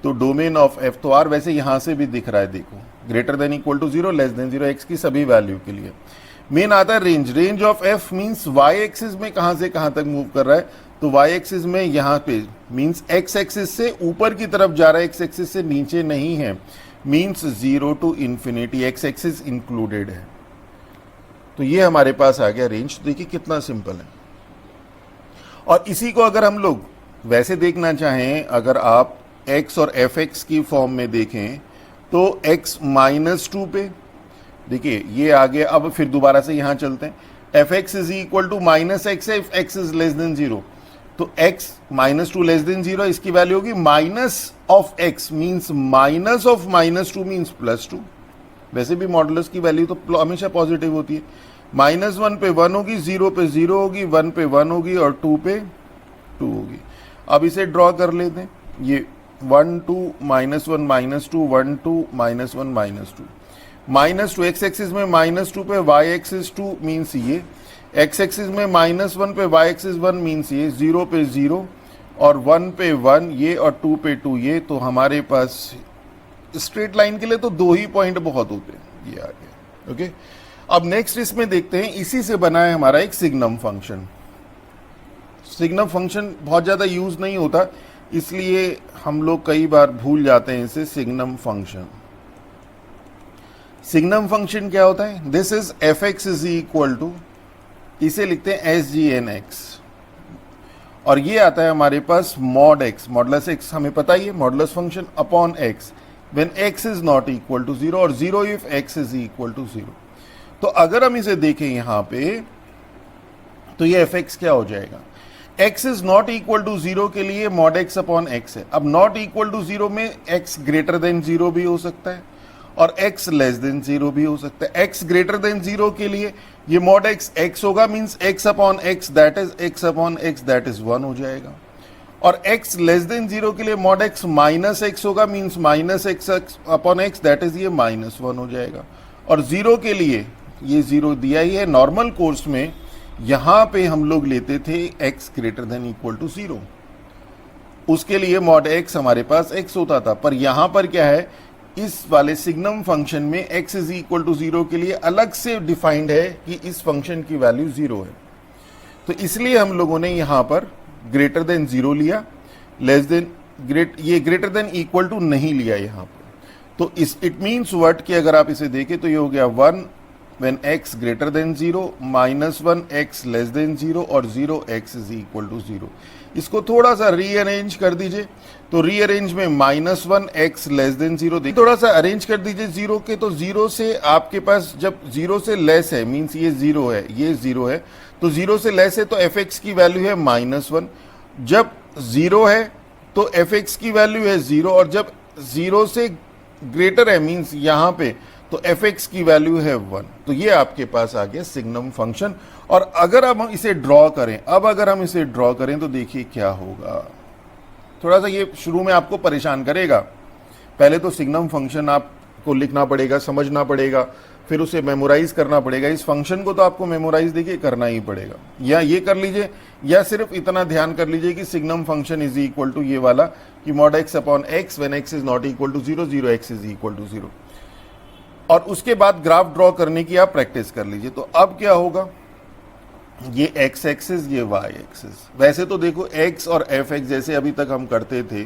तो डोमेन ऑफ एफ तो आर वैसे यहां से भी दिख रहा है, देखो greater than equal to 0, less than 0, x की सभी वैल्यू के लिए। मेन आता है range, range of f means y axis में कहां से कहां तक मूव कर रहा है, तो वाई एक्सिस में यहां पे मींस एक्स एक्सिस से ऊपर की तरफ जा रहा है, एक्स एक्सिस से नीचे नहीं है, means 0 to infinity, x axis included है। तो ये हमारे पास आ गया रेंज। देखिए कितना सिंपल है। और इसी को अगर हम लोग वैसे देखना चाहें, अगर आप x और fx की फॉर्म में देखें तो x -2 पे देखिए ये आ गया। अब फिर दोबारा से यहां चलते हैं, fx is equal to minus x है if x is less than 0, तो x -2 लेस देन 0, इसकी वैल्यू होगी minus of x, means minus of -2 means +2। वैसे भी मॉडुलस की वैल्यू तो हमेशा पॉजिटिव होती है। -1 पे 1 होगी, 0 पे 0 होगी, 1 पे 1 होगी और 2 पे 2 होगी। अब इसे ड्रॉ कर लेते हैं, ये 1 2 -1 -2 1 2 -1 -2 -2 एक्स एक्सिस में -2 पे y एक्सिस 2 मीन्स ये, x एक्सिस में -1 पे y एक्सिस 1 मीन्स ये, 0 पे 0 और 1 पे 1 ये और 2 पे 2 ये। तो हमारे पास स्ट्रेट लाइन के लिए तो 2 ही पॉइंट बहुत होते हैं, ये आ गया। ओके, अब नेक्स्ट इसमें देखते हैं, इसी से बना है हमारा एक सिग्नम फंक्शन। सिग्नम फंक्शन बहुत ज़्यादा यूज नहीं होता, इसलिए हम लोग कई बार भूल जाते हैं इसे। सिग्नम फंक्शन, सिग्नम फंक्शन क्या होता है? This is f x is equal to, इसे लिखते हैं एस जी एन एक्स, और ये आता है हमारे पास मॉड एक्स, मॉडलस एक्स हमें पता ही है, modulus function upon x when x is not equal to 0 और 0 if x is equal to 0। तो अगर हम इसे देखें यहां पे, तो ये एफ एक्स क्या हो जाएगा? x is not equal to 0 के लिए मॉड x अपॉन x है। अब नॉट इक्वल टू 0 में x ग्रेटर देन 0 भी हो सकता है और x लेस देन 0 भी हो सकता है। x ग्रेटर देन 0 के लिए ये मॉड x x होगा, means x upon x that is x upon x that is 1 हो जाएगा। और x लेस देन 0 के लिए मॉड x माइनस x होगा, means minus x upon x that is ये -1 हो जाएगा। और 0 के लिए ये 0 दिया ही है। नॉर्मल कोर्स में यहां पे हम लोग लेते थे x greater than equal to 0, उसके लिए मॉड x हमारे पास x होता था। पर यहां पर क्या है, इस वाले सिग्नम फंक्शन में x इज इक्वल टू 0 के लिए अलग से डिफाइंड है कि इस फंक्शन की वैल्यू 0 है। तो इसलिए हम लोगों ने यहां पर ग्रेटर देन 0 लिया, लेस देन ये ग्रेटर देन इक्वल टू नहीं लिया यहां पर। तो इस इट मीन्स व्हाट कि अगर आप इसे देखें तो ये हो गया 1 when x greater than 0, -1 x less than 0 और 0 x is equal to 0। इसको थोड़ा सा रीअरेंज कर दीजिए, तो रीअरेंज में -1 x लेस देन 0 देखिए, थोड़ा सा अरेंज कर दीजिए 0 के। तो 0 से आपके पास जब 0 से लेस है, मीन्स ये 0 है, ये 0 है, तो 0 से लेस है तो एफ एक्स की वैल्यू है -1। जब 0 है तो एफ एक्स की वैल्यू है 0, और जब 0 से ग्रेटर है, मीन्स यहां पे, तो एफ एक्स की वैल्यू है 1। तो ये आपके पास आ गया सिग्नम फंक्शन। और अगर अब हम इसे ड्रॉ करें, अगर हम इसे ड्रॉ करें तो देखिए क्या होगा। थोड़ा सा ये शुरू में आपको परेशान करेगा, पहले तो सिग्नम फंक्शन आपको लिखना पड़ेगा, समझना पड़ेगा, फिर उसे मेमोराइज करना पड़ेगा। इस फंक्शन को तो आपको मेमोराइज देखिए करना ही पड़ेगा, या ये कर लीजिए, या सिर्फ इतना ध्यान कर लीजिए कि signum function is equal to ये वाला कि mod x upon x when x is not equal to 0, 0 x is equal to 0। और उसके बाद ग्राफ ड्रॉ करने की आप प्रैक्टिस कर लीजिए। तो अब क्या होगा, ये x एक्सिस, ये y एक्सिस। वैसे तो देखो x और एफ एक्स जैसे अभी तक हम करते थे,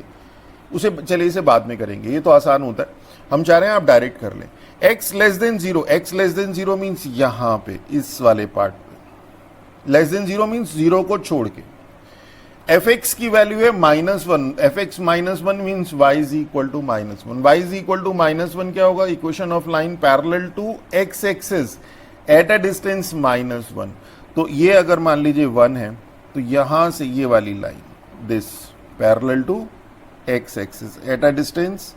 उसे चलिए इसे बाद में करेंगे, ये तो आसान होता है। हम चाह रहे हैं आप डायरेक्ट कर लें। x less than 0, x less than 0 means यहां पे इस वाले पार्ट पे, लेस देन 0 मीन्स 0 को छोड़ के। एफ एक्स की वैल्यू है -1, f x -1 means y is equal to -1। y is equal to -1 क्या होगा, equation of line parallel to x axis at a distance -1। तो ये अगर मान लीजिए 1 है, तो यहां से ये वाली line this parallel to x axis at a distance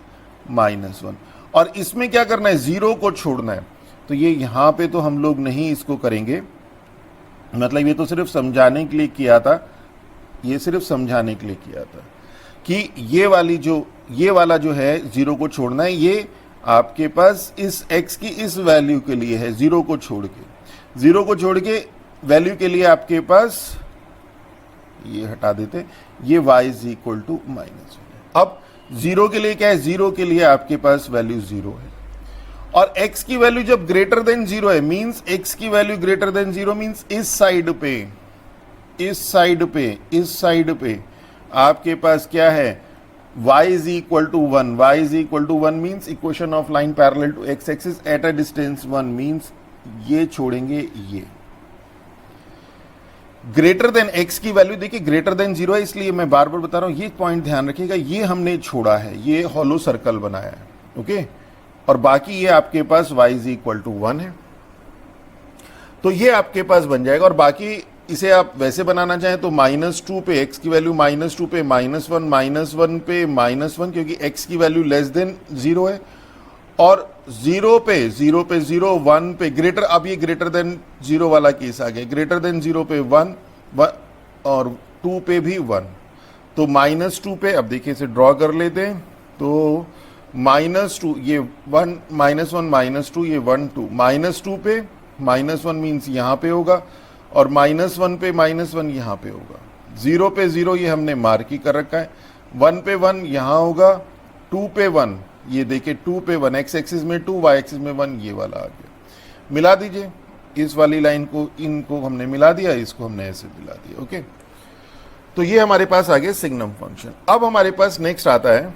-1, और इसमें क्या करना है, 0 को छोड़ना है। तो ये यहां पे तो हम लोग नहीं इसको करेंगे, मतलब ये तो सिर्फ समझाने के लिए किया था, ये सिर्फ समझाने के लिए किया था कि ये वाला जो है 0 को छोड़ना है। ये आपके पास इस x की इस वैल्यू के लिए है, 0 को छोड़ के वैल्यू के लिए आपके पास, ये हटा देते, ये y इज इक्वल टू -1। अब 0 के लिए क्या है, 0 के लिए आपके पास वैल्यू 0 है, और x की वैल्यू जब ग्रेटर देन 0 है, मींस x की वैल्यू ग्रेटर देन 0 मींस इस साइड पे आपके पास क्या है, y is equal to 1। y is equal to 1 means equation of line parallel to x axis at a distance 1 means ये छोड़ेंगे, ये ग्रेटर देन x की वैल्यू देखिए ग्रेटर देन 0 है, इसलिए मैं बार बार बता रहा हूं, ये पॉइंट ध्यान रखिएगा, ये हमने छोड़ा है, ये हॉलो सर्कल बनाया है, ओके। और बाकी ये आपके पास y इज इक्वल टू 1 है, तो ये आपके पास बन जाएगा। और बाकी इसे आप वैसे बनाना चाहें तो -2 पे x की वैल्यू -2 पे -1 पे -1, क्योंकि x की वैल्यू लेस देन 0 है, और 0 पे 0 1 पे ग्रेटर, अब ये ग्रेटर देन 0 वाला केस आ गया, ग्रेटर देन 0 पे 1 और 2 पे भी 1। तो -2 पे, अब देखिए इसे ड्रॉ कर लेते हैं, तो -2, ये 1 -1 -2, ये 1 2, -2 पे -1 मीन्स यहाँ पे होगा, और -1 पे -1 यहाँ पे होगा। 0 पे 0 ये हमने मार्क ही कर रखा है, 1 पे 1 यहाँ होगा, 2 पे 1, ये देखिए 2 पे 1, x एक्सिस में 2, y एक्सिस में 1, ये वाला आ गया। मिला दीजिए इस वाली लाइन को, इनको हमने मिला दिया, इसको हमने ऐसे मिला दिया। ओके, तो ये हमारे पास आ गया सिग्नम फंक्शन। अब हमारे पास नेक्स्ट आता है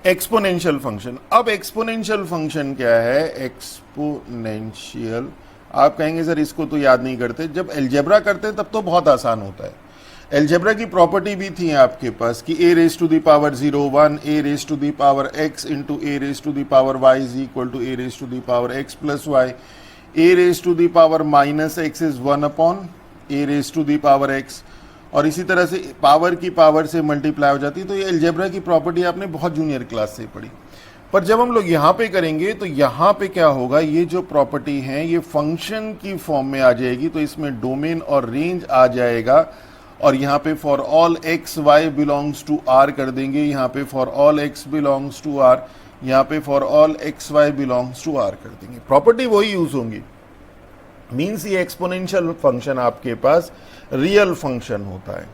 एक्सपोनेंशियल फंक्शन। अब एक्सपोनेंशियल फंक्शन क्या है? एक्सपोनेंशियल, आप कहेंगे सर इसको तो याद नहीं करते, जब अलजेब्रा करते हैं तब तो बहुत आसान होता है। अलजेब्रा की प्रॉपर्टी भी थी आपके पास कि a raise to the power 0 1 a raise to the power x into a raise to the power y is equal to a raise to the power x plus y, a raise to the power minus x is 1 upon a raise to the power x, और इसी तरह से power की power से multiply हो जाती है। तो ये अलजेब्रा की प्रॉपर्टी आपने बहुत जूनियर क्लास से पढ़ी, पर जब हम लोग यहाँ पे करेंगे तो यहाँ पे क्या होगा, ये जो प्रॉपर्टी है ये फंक्शन की फॉर्म में आ जाएगी, तो इसमें डोमेन और रेंज आ जाएगा, और यहाँ पे for all x y belongs to R कर देंगे, यहाँ पे for all x belongs to R, यहाँ पे for all x y belongs to R कर देंगे। प्रॉपर्टी वही यूज होंगी, मीन्स ये एक्सपोनेंशियल फंक्शन आपके पास रियल फंक्शन होता है।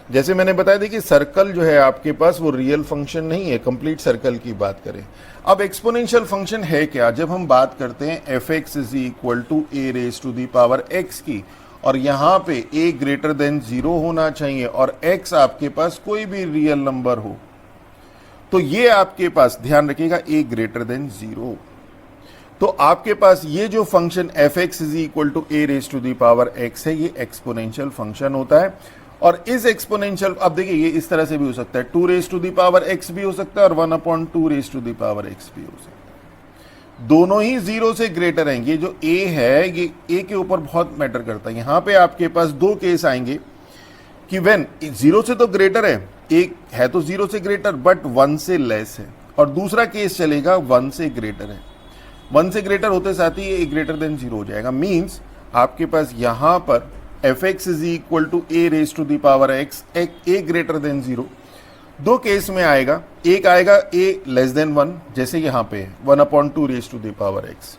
जैसे मैंने बताया था कि सर्कल जो है आपके पास वो रियल फंक्शन नहीं है, कंप्लीट सर्कल की बात करें। अब एक्सपोनेंशियल फंक्शन है क्या? जब हम बात करते हैं f x is equal to a raise to the power x की, और यहाँ पे a ग्रेटर देन 0 होना चाहिए और x आपके पास कोई भी रियल नंबर हो, तो ये आपके पास ध्यान रखिएगा a ग्रेटर देन 0, तो आपके पास ये जो function f x is equal to a raise to the power x है, ये एक्सपोनेंशियल फंक्शन होता है। और इस एक्सपोनेंशियल, अब देखिए ये इस तरह से भी हो सकता है, 2 raise to the power x भी हो सकता है और 1/2 raise to the power x भी हो सकता है। दोनों ही 0 से ग्रेटर हैं। ये जो a है ये a के ऊपर बहुत मैटर करता है। यहां पे आपके पास दो केस आएंगे कि व्हेन 0 से तो ग्रेटर है, एक है तो 0 से ग्रेटर बट 1 से लेस है, और दूसरा केस चलेगा 1 से ग्रेटर है। 1 से ग्रेटर होते साथ ही ये ग्रेटर देन 0 हो जाएगा। मीन्स आपके पास यहां पर f x is equal to a raise to the power x, a greater than 0। दो केस में आएगा, एक आएगा a लेस देन 1 जैसे यहाँ पे 1/2 raise to the power x,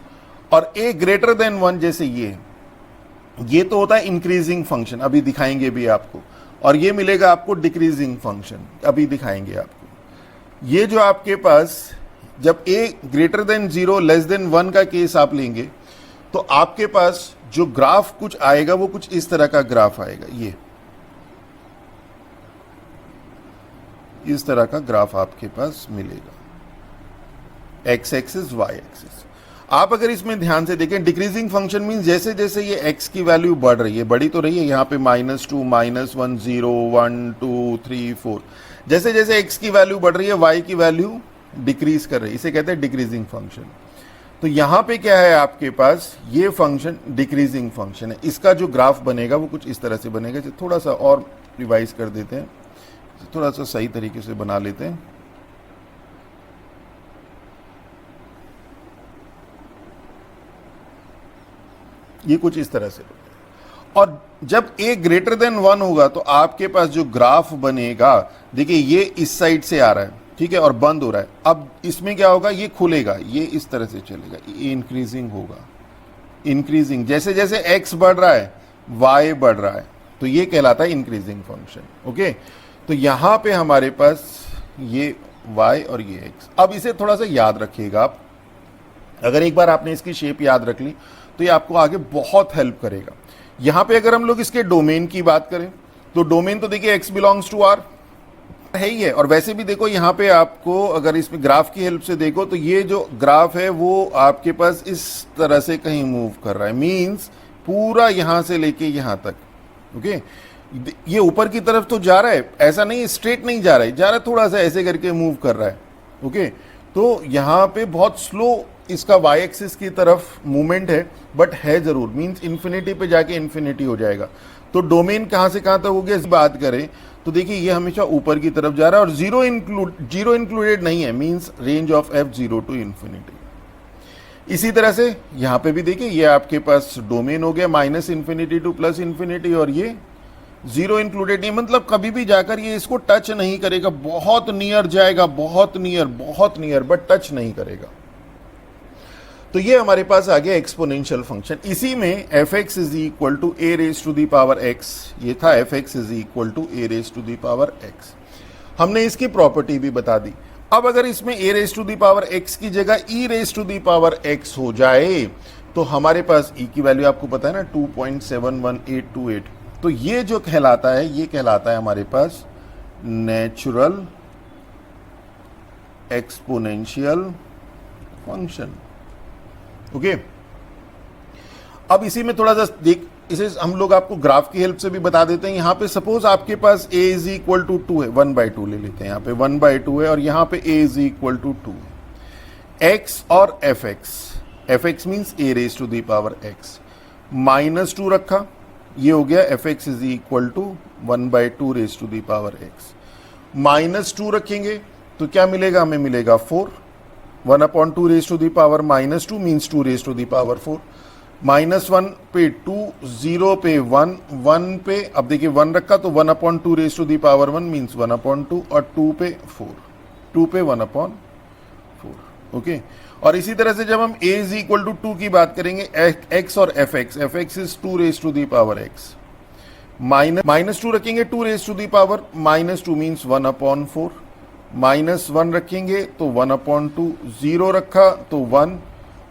और a ग्रेटर देन 1 जैसे ये तो होता है इंक्रीजिंग फंक्शन, अभी दिखाएंगे भी आपको, और ये मिलेगा आपको डिक्रीजिंग फंक्शन, अभी दिखाएंगे आपको। ये जो आपके पास जब a greater than 0 less than 1 का केस आप लेंगे तो आपके पास जो ग्राफ कुछ आएगा वो कुछ इस तरह का ग्राफ आएगा, ये इस तरह का ग्राफ आपके पास मिलेगा, एक्स एक्सिस वाई एक्सिस। आप अगर इसमें ध्यान से देखें, डिक्रीजिंग फंक्शन मीन्स जैसे जैसे ये x की वैल्यू बढ़ रही है, बढ़ी तो रही है, यहाँ पे -2 -1 0 1 2 3 4, जैसे जैसे x की वैल्यू बढ़ रही है y की वैल्यू डिक्रीज कर रही है, इसे कहते हैं डिक्रीजिंग फंक्शन। तो यहाँ पे क्या है आपके पास, ये फंक्शन डिक्रीजिंग फंक्शन है। इसका जो ग्राफ बनेगा वो कुछ इस तरह से बनेगा। थोड़ा सा और रिवाइज कर देते हैं, थोड़ा सा सही तरीके से बना लेते हैं। ये कुछ इस तरह से, और जब a ग्रेटर देन 1 होगा तो आपके पास जो ग्राफ बनेगा, देखिए ये इस साइड से आ रहा है, ठीक है, और बंद हो रहा है। अब इसमें क्या होगा, ये खुलेगा, ये इस तरह से चलेगा, ये इंक्रीजिंग होगा, इंक्रीजिंग जैसे जैसे x बढ़ रहा है y बढ़ रहा है, तो ये कहलाता है इंक्रीजिंग फंक्शन। ओके, तो यहां पे हमारे पास ये y और ये x। अब इसे थोड़ा सा याद रखिएगा आप, अगर एक बार आपने इसकी शेप याद रख ली तो ये आपको आगे बहुत हेल्प करेगा। यहां पे अगर हम लोग इसके डोमेन की बात करें तो डोमेन तो देखिए x बिलोंग्स टू r है ही है, और वैसे भी देखो यहाँ पे आपको अगर इसमें ग्राफ की हेल्प से देखो तो ये जो ग्राफ है वो आपके पास इस तरह से कहीं मूव कर रहा है, मीन्स पूरा यहां से लेके यहां तक। ओके, ये ऊपर की तरफ तो जा रहा है, ऐसा नहीं स्ट्रेट नहीं जा रहा है, थोड़ा सा ऐसे करके मूव कर रहा है। ओके, तो यहाँ पे बहुत स्लो इसका y एक्सिस की तरफ मूवमेंट है, बट है जरूर, मींस इन्फिनिटी पे जाके इन्फिनिटी हो जाएगा। तो डोमेन कहाँ से कहाँ तक हो गया, इस बात करें तो देखिए ये हमेशा ऊपर की तरफ जा रहा है, और जीरो इंक्लूडेड नहीं है, means range of f 0 to infinity. इसी तरह से यहाँ पे भी देखिए ये आपके पास डोमेन हो गया -∞ टू +∞, और ये जीरो इंक्लूडेड नहीं, मतलब कभी भी जाकर ये इसको टच नहीं करेगा, बहुत नियर जाएगा, बहुत नियर बट टच नहीं करेगा। तो ये हमारे पास आ गया एक्सपोनेंशियल फंक्शन। इसी में f x is equal to a raise to the power x, ये था f x is equal to a raise to the power x. हमने इसकी प्रॉपर्टी भी बता दी। अब अगर इसमें a raise to the power x की जगह e raise to the power x हो जाए तो हमारे पास ई की वैल्यू आपको पता है ना 2.71828, तो ये जो कहलाता है ये कहलाता है हमारे पास नेचुरल एक्सपोनेंशियल फंक्शन। ओके, अब इसी में थोड़ा सा देख, इसे हम लोग आपको ग्राफ की हेल्प से भी बता देते हैं। यहां पे सपोज आपके पास a इज इक्वल टू 2 है, 1/2 ले लेते हैं, यहां पे 1/2 है और यहां पे a is equal to 2, x और f x means a raise to the power x, -2 रखा, ये हो गया f x is equal to 1/2 raise to the power x। -2 रखेंगे तो क्या मिलेगा, हमें मिलेगा 4, 1/2 raise to the power -2 means 2 raise to the power 4, -1 पे 2, 0 पे 1, 1 पे, अब देखिए 1 रखा तो 1/2 raise to the power 1 means 1/2 और 2 पे 4, 2 पे 1/4। ओके, और इसी तरह से जब हम a इज इक्वल टू 2 की बात करेंगे, x और f x is 2 raise to the power x, -2 रखेंगे 2 raise to the power -2 means 1/4, -1 रखेंगे तो 1/2, 0 रखा तो 1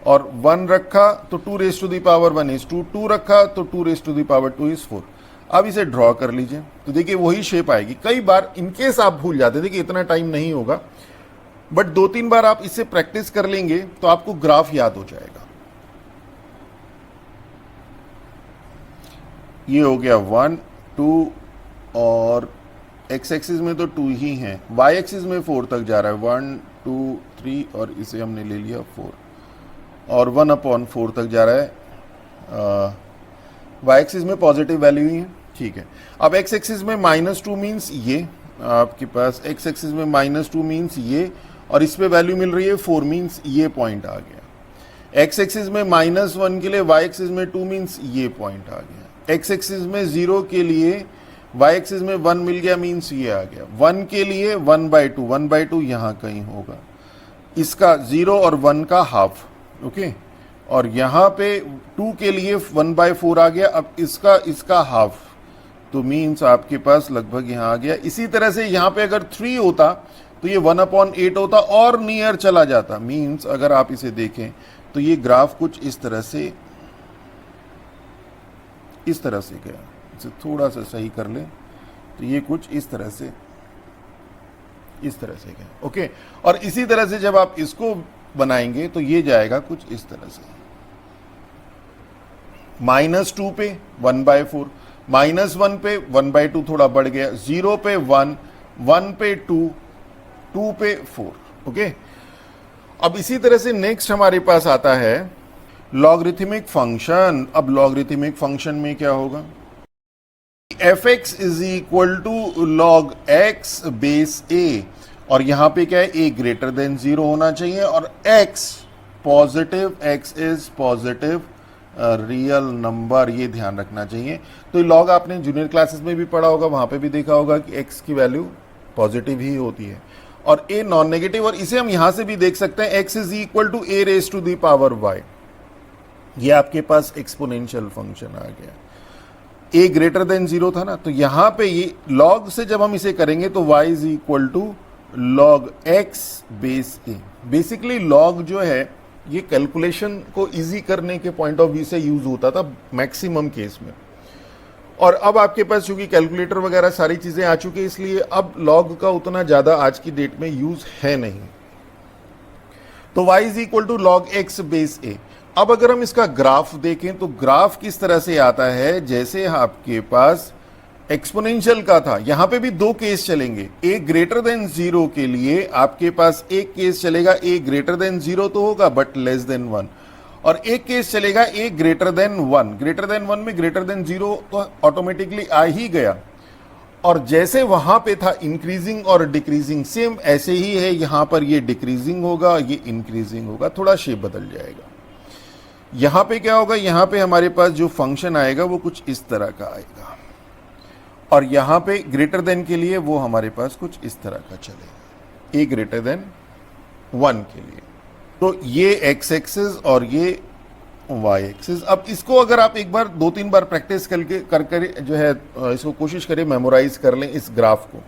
और 1 रखा तो 2 raise to the power 1 is 2, 2 रखा तो 2 raise to the power 2 is 4। अब इसे ड्रॉ कर लीजिए तो देखिए वही शेप आएगी। कई बार इनकेस आप भूल जाते, देखिए इतना टाइम नहीं होगा बट 2-3 बार आप इससे प्रैक्टिस कर लेंगे तो आपको ग्राफ याद हो जाएगा। ये हो गया 1, 2 और एक्स एक्सिस में तो 2 ही हैं, वाई एक्सिस में 4 तक जा रहा है, 1, 2, 3 और इसे हमने ले लिया 4 और 1/4 तक जा रहा है। वाई एक्सिस में पॉजिटिव वैल्यू ही है, ठीक है। अब एक्स एक्सिस में -2 मीन्स ये आपके पास, एक्स एक्सिस में -2 मीन्स ये, और इस पे वैल्यू मिल रही है 4 मीन्स ये पॉइंट आ गया। एक्स एक्सिस में -1 के लिए वाई एक्सिस में 2 मीन्स ये पॉइंट आ गया। एक्स एक्सिस में 0 के लिए वाई एक्सिस में 1 मिल गया मीन्स ये आ गया। 1 के लिए 1/2 यहाँ कहीं होगा, इसका 0 और 1 का हाफ, ओके। और यहाँ पे 2 के लिए 1/4 आ गया, अब इसका हाफ, तो मीन्स आपके पास लगभग यहाँ आ गया। इसी तरह से यहाँ पे अगर 3 होता तो ये 1/8 होता और नियर चला जाता। मीन्स अगर आप इसे देखें तो ये ग्राफ कुछ इस तरह से गया। इसे थोड़ा सा सही कर ले तो ये कुछ इस तरह से गया, ओके। और इसी तरह से जब आप इसको बनाएंगे तो ये जाएगा कुछ इस तरह से, -2 पे 1/4, -1 पे 1/2 थोड़ा बढ़ गया, 0 पे 1, 1 पे 2, 2 पे 4, ओके। अब इसी तरह से नेक्स्ट हमारे पास आता है लॉगरिथमिक फंक्शन। अब लॉगरिथमिक फंक्शन में क्या होगा, f x is equal to log x base a, और यहां पे क्या है, ए ग्रेटर देन 0 होना चाहिए और x positive, x is positive real number, ये ध्यान रखना चाहिए। तो लॉग आपने जूनियर क्लासेस में भी पढ़ा होगा, वहां पे भी देखा होगा कि एक्स की वैल्यू पॉजिटिव ही होती है और ए नॉन नेगेटिव। और इसे हम यहां से भी देख सकते हैं, x is equal to a raise to the power y, ये आपके पास एक्सपोनेंशियल फंक्शन आ गया। ए ग्रेटर देन 0 था ना, तो यहां पे ये लॉग से जब हम इसे करेंगे तो y is equal to log x base a. Basically log जो है ये कैलकुलेशन को इजी करने के पॉइंट ऑफ व्यू से यूज होता था मैक्सिमम केस में, और अब आपके पास चूंकि कैलकुलेटर वगैरह सारी चीजें आ चुकी है इसलिए अब लॉग का उतना ज्यादा आज की डेट में यूज है नहीं। तो y is equal to log x base a. अब अगर हम इसका ग्राफ देखें तो ग्राफ किस तरह से आता है, जैसे आपके पास एक्सपोनेंशियल का था, यहां पे भी 2 केस चलेंगे। ए ग्रेटर देन 0 के लिए आपके पास एक केस चलेगा, ए ग्रेटर देन 0 तो होगा बट लेस देन 1, और एक केस चलेगा ए ग्रेटर देन 1। ग्रेटर देन 1 में ग्रेटर देन 0 तो ऑटोमेटिकली आ ही गया, और जैसे वहां पे था इंक्रीजिंग और डिक्रीजिंग, सेम ऐसे ही है यहां पर, ये डिक्रीजिंग होगा, ये इंक्रीजिंग होगा, थोड़ा शेप बदल जाएगा। यहां पे क्या होगा, यहां पे हमारे पास जो फंक्शन आएगा वो कुछ इस तरह का आएगा, और यहां पे ग्रेटर देन के लिए वो हमारे पास कुछ इस तरह का चलेगा, ए ग्रेटर देन 1 के लिए। तो ये एक्स एक्सिस और ये वाई एक्सिस। अब इसको अगर आप एक बार 2-3 बार प्रैक्टिस करके कर जो है इसको कोशिश करें मेमोराइज कर लें इस ग्राफ को।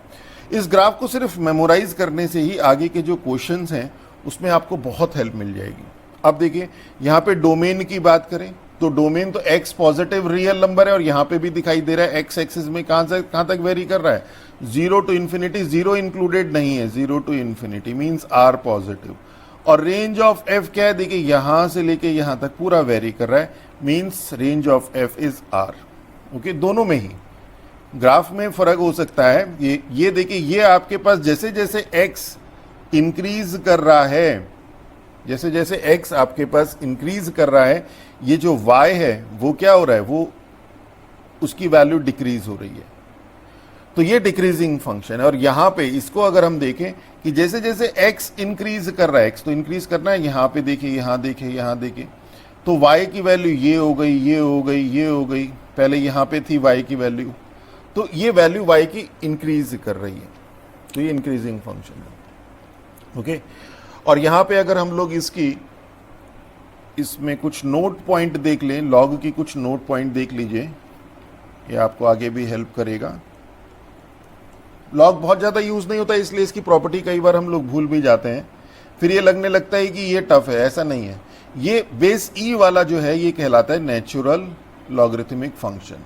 इस ग्राफ को सिर्फ मेमोराइज करने से ही आगे के जो क्वेश्चंस हैं उसमें आपको बहुत हेल्प मिल जाएगी। अब देखिए यहाँ पे डोमेन की बात करें तो डोमेन तो x पॉजिटिव रियल नंबर है और यहाँ पे भी दिखाई दे रहा है x एक्सिस में कहां तक वेरी कर रहा है, 0 to infinity, 0 इंक्लूडेड नहीं है, 0 to infinity means r positive. और रेंज ऑफ f क्या है, देखिए यहां से लेके यहां तक पूरा वेरी कर रहा है, means range of f is r। Okay, दोनों में ही ग्राफ में फर्क हो सकता है। ये देखिए ये आपके पास जैसे जैसे x इंक्रीज कर रहा है, जैसे जैसे x आपके पास इंक्रीज कर रहा है, ये जो y है वो क्या हो रहा है, वो उसकी वैल्यू डिक्रीज हो रही है। तो ये डिक्रीजिंग फंक्शन है। और यहां पे इसको अगर हम देखें कि जैसे जैसे x इंक्रीज कर रहा है, x तो इंक्रीज करना है, यहां पे देखिए, यहां देखिए, यहां देखिए, तो y की वैल्यू ये हो गई, ये हो गई, ये हो गई, पहले यहां पे थी y की वैल्यू, तो ये वैल्यू y की इंक्रीज कर रही है, तो ये इंक्रीजिंग फंक्शन है। ओके, और यहां पे अगर हम लोग इसमें कुछ नोट पॉइंट देख लें, लॉग की कुछ नोट पॉइंट देख लीजिए, ये आपको आगे भी हेल्प करेगा। लॉग बहुत ज़्यादा यूज़ नहीं होता इसलिए इसकी प्रॉपर्टी कई बार हम लोग भूल भी जाते हैं, फिर ये लगने लगता है कि ये टफ है, ऐसा नहीं है। ये बेस ई वाला जो है ये कहलाता है नेचुरल लॉगरिथमिक फंक्शन।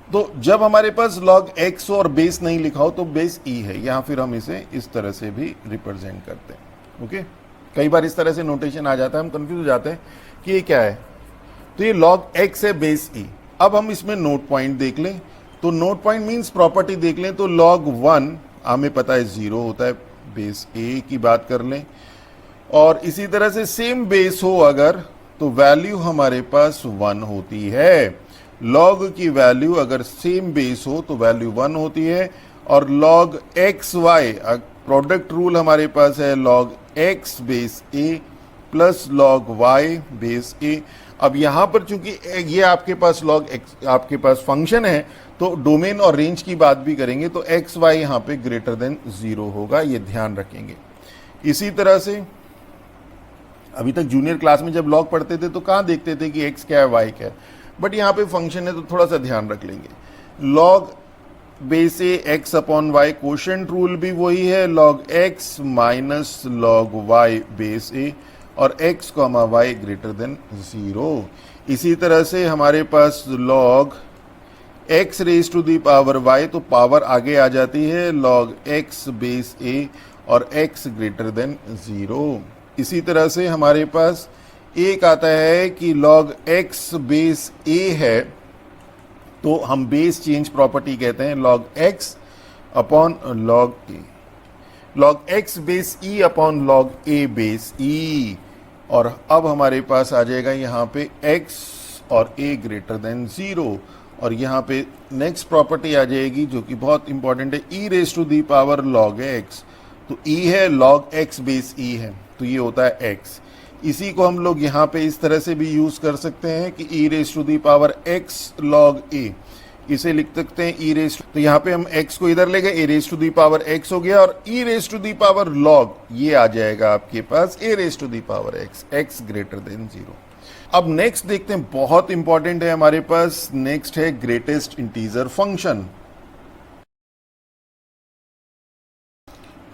तो जब हमारे पास लॉग एक्स और बेस नहीं लिखा हो तो बेस ई है, यहां फिर हम इसे इस तरह से भी रिप्रेजेंट करते हैं। ओके, कई बार इस तरह से नोटेशन आ जाता है, हम कंफ्यूज हो जाते हैं कि ये क्या है। तो ये लॉग एक्स है बेस ई। अब हम इसमें नोट पॉइंट देख लें, तो नोट पॉइंट मीन्स प्रॉपर्टी देख लें, तो log 1 हमें पता है 0 होता है, बेस ए की बात कर लें। और इसी तरह से सेम बेस हो अगर तो वैल्यू हमारे पास 1 होती है। log की वैल्यू अगर सेम बेस हो तो वैल्यू 1 होती है। और log x y product rule हमारे पास है log x base a plus log y base a. अब यहां पर चूंकि ये आपके पास log x आपके पास फंक्शन है तो डोमेन और रेंज की बात भी करेंगे, तो एक्स वाई यहां पे ग्रेटर देन 0 होगा, ये ध्यान रखेंगे। इसी तरह से अभी तक जूनियर क्लास में जब लॉग पढ़ते थे तो कहां देखते थे कि x क्या है y क्या है, बट यहां पे फंक्शन है तो थोड़ा सा ध्यान रख लेंगे। log base a x upon y, quotient rule भी वही है, log x minus log y base a और x comma y greater than 0। इसी तरह से हमारे पास log x raise to the power y, तो पावर आगे आ जाती है log x बेस a और x ग्रेटर देन 0। इसी तरह से हमारे पास एक आता है कि log x बेस a है तो हम बेस चेंज प्रॉपर्टी कहते हैं log x upon log a, log x base e upon log a base e। और अब हमारे पास आ जाएगा यहाँ पे x और a ग्रेटर देन 0। और यहाँ पे नेक्स्ट प्रॉपर्टी आ जाएगी जो कि बहुत इंपॉर्टेंट है, e raise to the power log x, तो e है log x बेस e है तो ये होता है x। इसी को हम लोग यहाँ पे इस तरह से भी यूज कर सकते हैं कि e raise to the power x log a, इसे लिख सकते हैं e रेज, तो यहाँ पे हम x को इधर ले गए, a raise to the power x हो गया और e raise to the power log ये आ जाएगा आपके पास a raise to the power x, x greater than 0। अब नेक्स्ट देखते हैं, बहुत इंपॉर्टेंट है हमारे पास, नेक्स्ट है greatest integer function,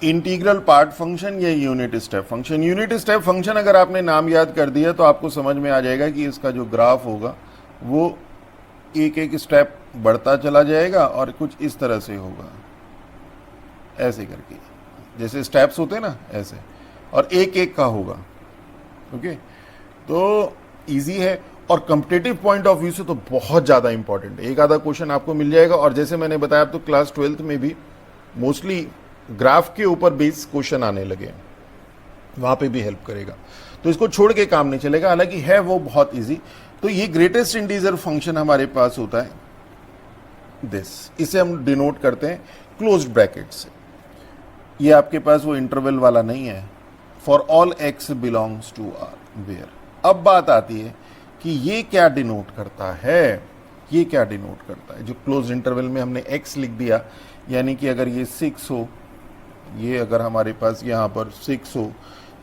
integral part function या unit step function. Unit step function अगर आपने नाम याद कर दिया तो आपको समझ में आ जाएगा कि इसका जो ग्राफ होगा वो एक एक स्टेप बढ़ता चला जाएगा और कुछ इस तरह से होगा, ऐसे करके, जैसे स्टेप्स होते हैं ना ऐसे, और एक एक का होगा। ओके, तो इजी है और कॉम्पिटिटिव पॉइंट ऑफ व्यू से तो बहुत ज़्यादा इंपॉर्टेंट है। एक आधा क्वेश्चन आपको मिल जाएगा और जैसे मैंने बताया अब तो क्लास 12th में भी मोस्टली ग्राफ के ऊपर बेस क्वेश्चन आने लगे, वहाँ पे भी हेल्प करेगा, तो इसको छोड़ के काम नहीं चलेगा, हालांकि है वो बहुत इजी। तो ये ग्रेटेस्ट इंटीजर फंक्शन हमारे पास होता है दिस, इसे हम डिनोट करते हैं क्लोज्ड ब्रैकेट से। ये आपके पास वो इंटरवल वाला नहीं है, for all x belongs to r where. अब बात आती है कि ये क्या डिनोट करता है, ये क्या डिनोट करता है? जो क्लोज इंटरवल में हमने x लिख दिया, यानी कि अगर ये 6 हो, ये अगर हमारे पास यहाँ पर 6 हो,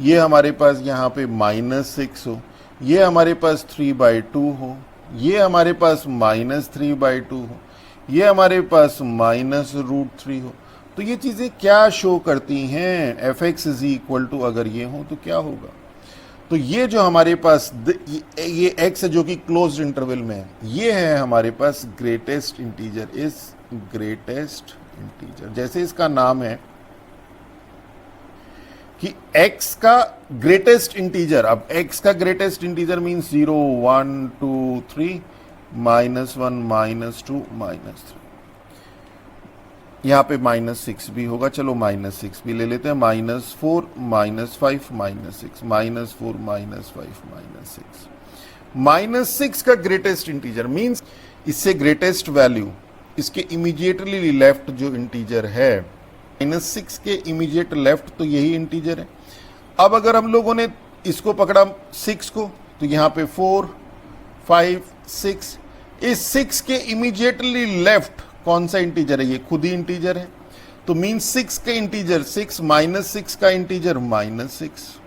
ये हमारे पास यहाँ पे -6 हो, ये हमारे पास 3/2 हो, ये हमारे पास -3/2 हो, ये हमारे पास -√3 हो, तो ये चीज़ें क्या शो करती हैं? fx इज इक्वल टू अगर ये हो तो क्या होगा? तो ये जो हमारे पास ये x है जो कि क्लोज्ड इंटरवल में है, ये है हमारे पास greatest integer, is greatest integer. जैसे इसका नाम है कि x का ग्रेटेस्ट इंटीजर, अब x का ग्रेटेस्ट इंटीजर मीन्स 0 1 2 3 -1 -2 -3, यहाँ पे -6 भी होगा, चलो -6 भी ले लेते हैं, -4 -5 -6 -4 -5 -6 -6 का ग्रेटेस्ट इंटीजर मीन्स इससे ग्रेटेस्ट वैल्यू इसके इमीडिएटली लेफ्ट जो इंटीजर है, -6 के इमीडिएट लेफ्ट तो यही इंटीजर है। अब अगर हम लोगों ने इसको पकड़ा 6 को, तो यहाँ पे 4 5 6, इस 6 के इमीडिएटली लेफ्ट कौन सा इंटीजर है? ये खुद ही इंटीजर है, तो मीन 6 के इंटीजर 6 -6 का इंटीजर -6।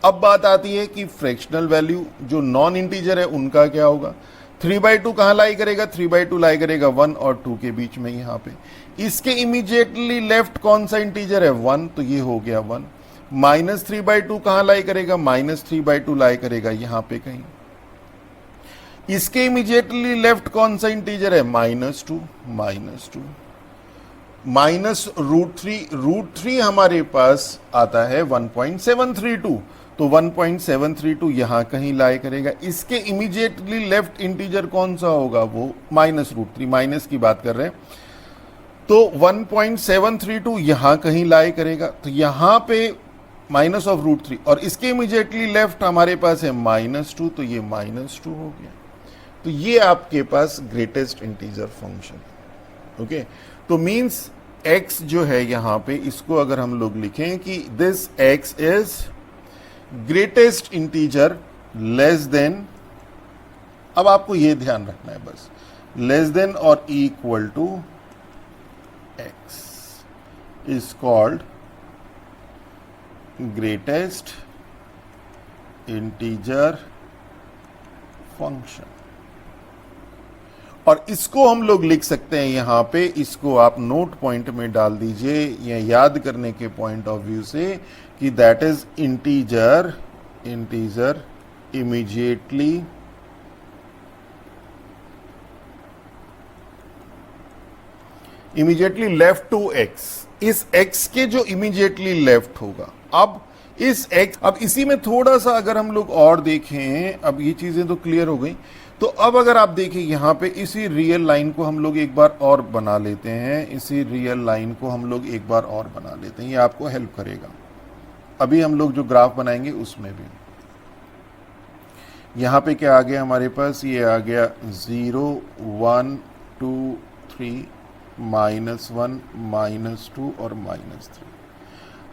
अब बात आती है कि फ्रैक्शनल वैल्यू जो नॉन इंटीजर है उनका क्या होगा? 3/2 कहाँ लाई करेगा? 3/2 लाई करेगा 1 और 2 के बीच में, यहाँ पे। इसके इमीडिएटली लेफ्ट कौन सा इंटीजर है? 1, तो ये हो गया 1। -3/2 कहाँ लाई करेगा? -3/2 लाई करेगा यहाँ पे कहीं। इसके इमीडिएटली लेफ्ट कौन सा इंटीजर है? -2 -√3 हमारे पास आता है 1.732, तो 1.732 यहां कहीं लाई करेगा। इसके इमीडिएटली लेफ्ट इंटीजर कौन सा होगा? वो -√3, माइनस की बात कर रहे हैं, तो 1.732 यहां कहीं लाई करेगा, तो यहां पे -√3, और इसके इमीडिएटली लेफ्ट हमारे पास है -2, तो ये -2 हो गया। तो ये आपके पास ग्रेटेस्ट इंटीजर फंक्शन, ओके। तो मींस x जो है यहां पे, इसको अगर हम लोग लिखें कि this x is greatest integer less than, अब आपको ये ध्यान रखना है बस, लेस देन और equal to x is called greatest integer function. और इसको हम लोग लिख सकते हैं यहां पे, इसको आप नोट पॉइंट में डाल दीजिए या याद करने के पॉइंट ऑफ व्यू से, कि that is integer immediately left to x, इस x के जो इमीडिएटली लेफ्ट होगा। अब इस x, अब इसी में थोड़ा सा अगर हम लोग और देखें, अब ये चीजें तो क्लियर हो गई, तो अब अगर आप देखिए यहां पे इसी रियल लाइन को हम लोग एक बार और बना लेते हैं, इसी रियल लाइन को हम लोग एक बार और बना लेते हैं, ये आपको हेल्प करेगा। अभी हम लोग जो ग्राफ बनाएंगे उसमें भी यहां पे क्या आ गया हमारे पास? ये आ गया 0 1 2 3 -1 -2 और -3।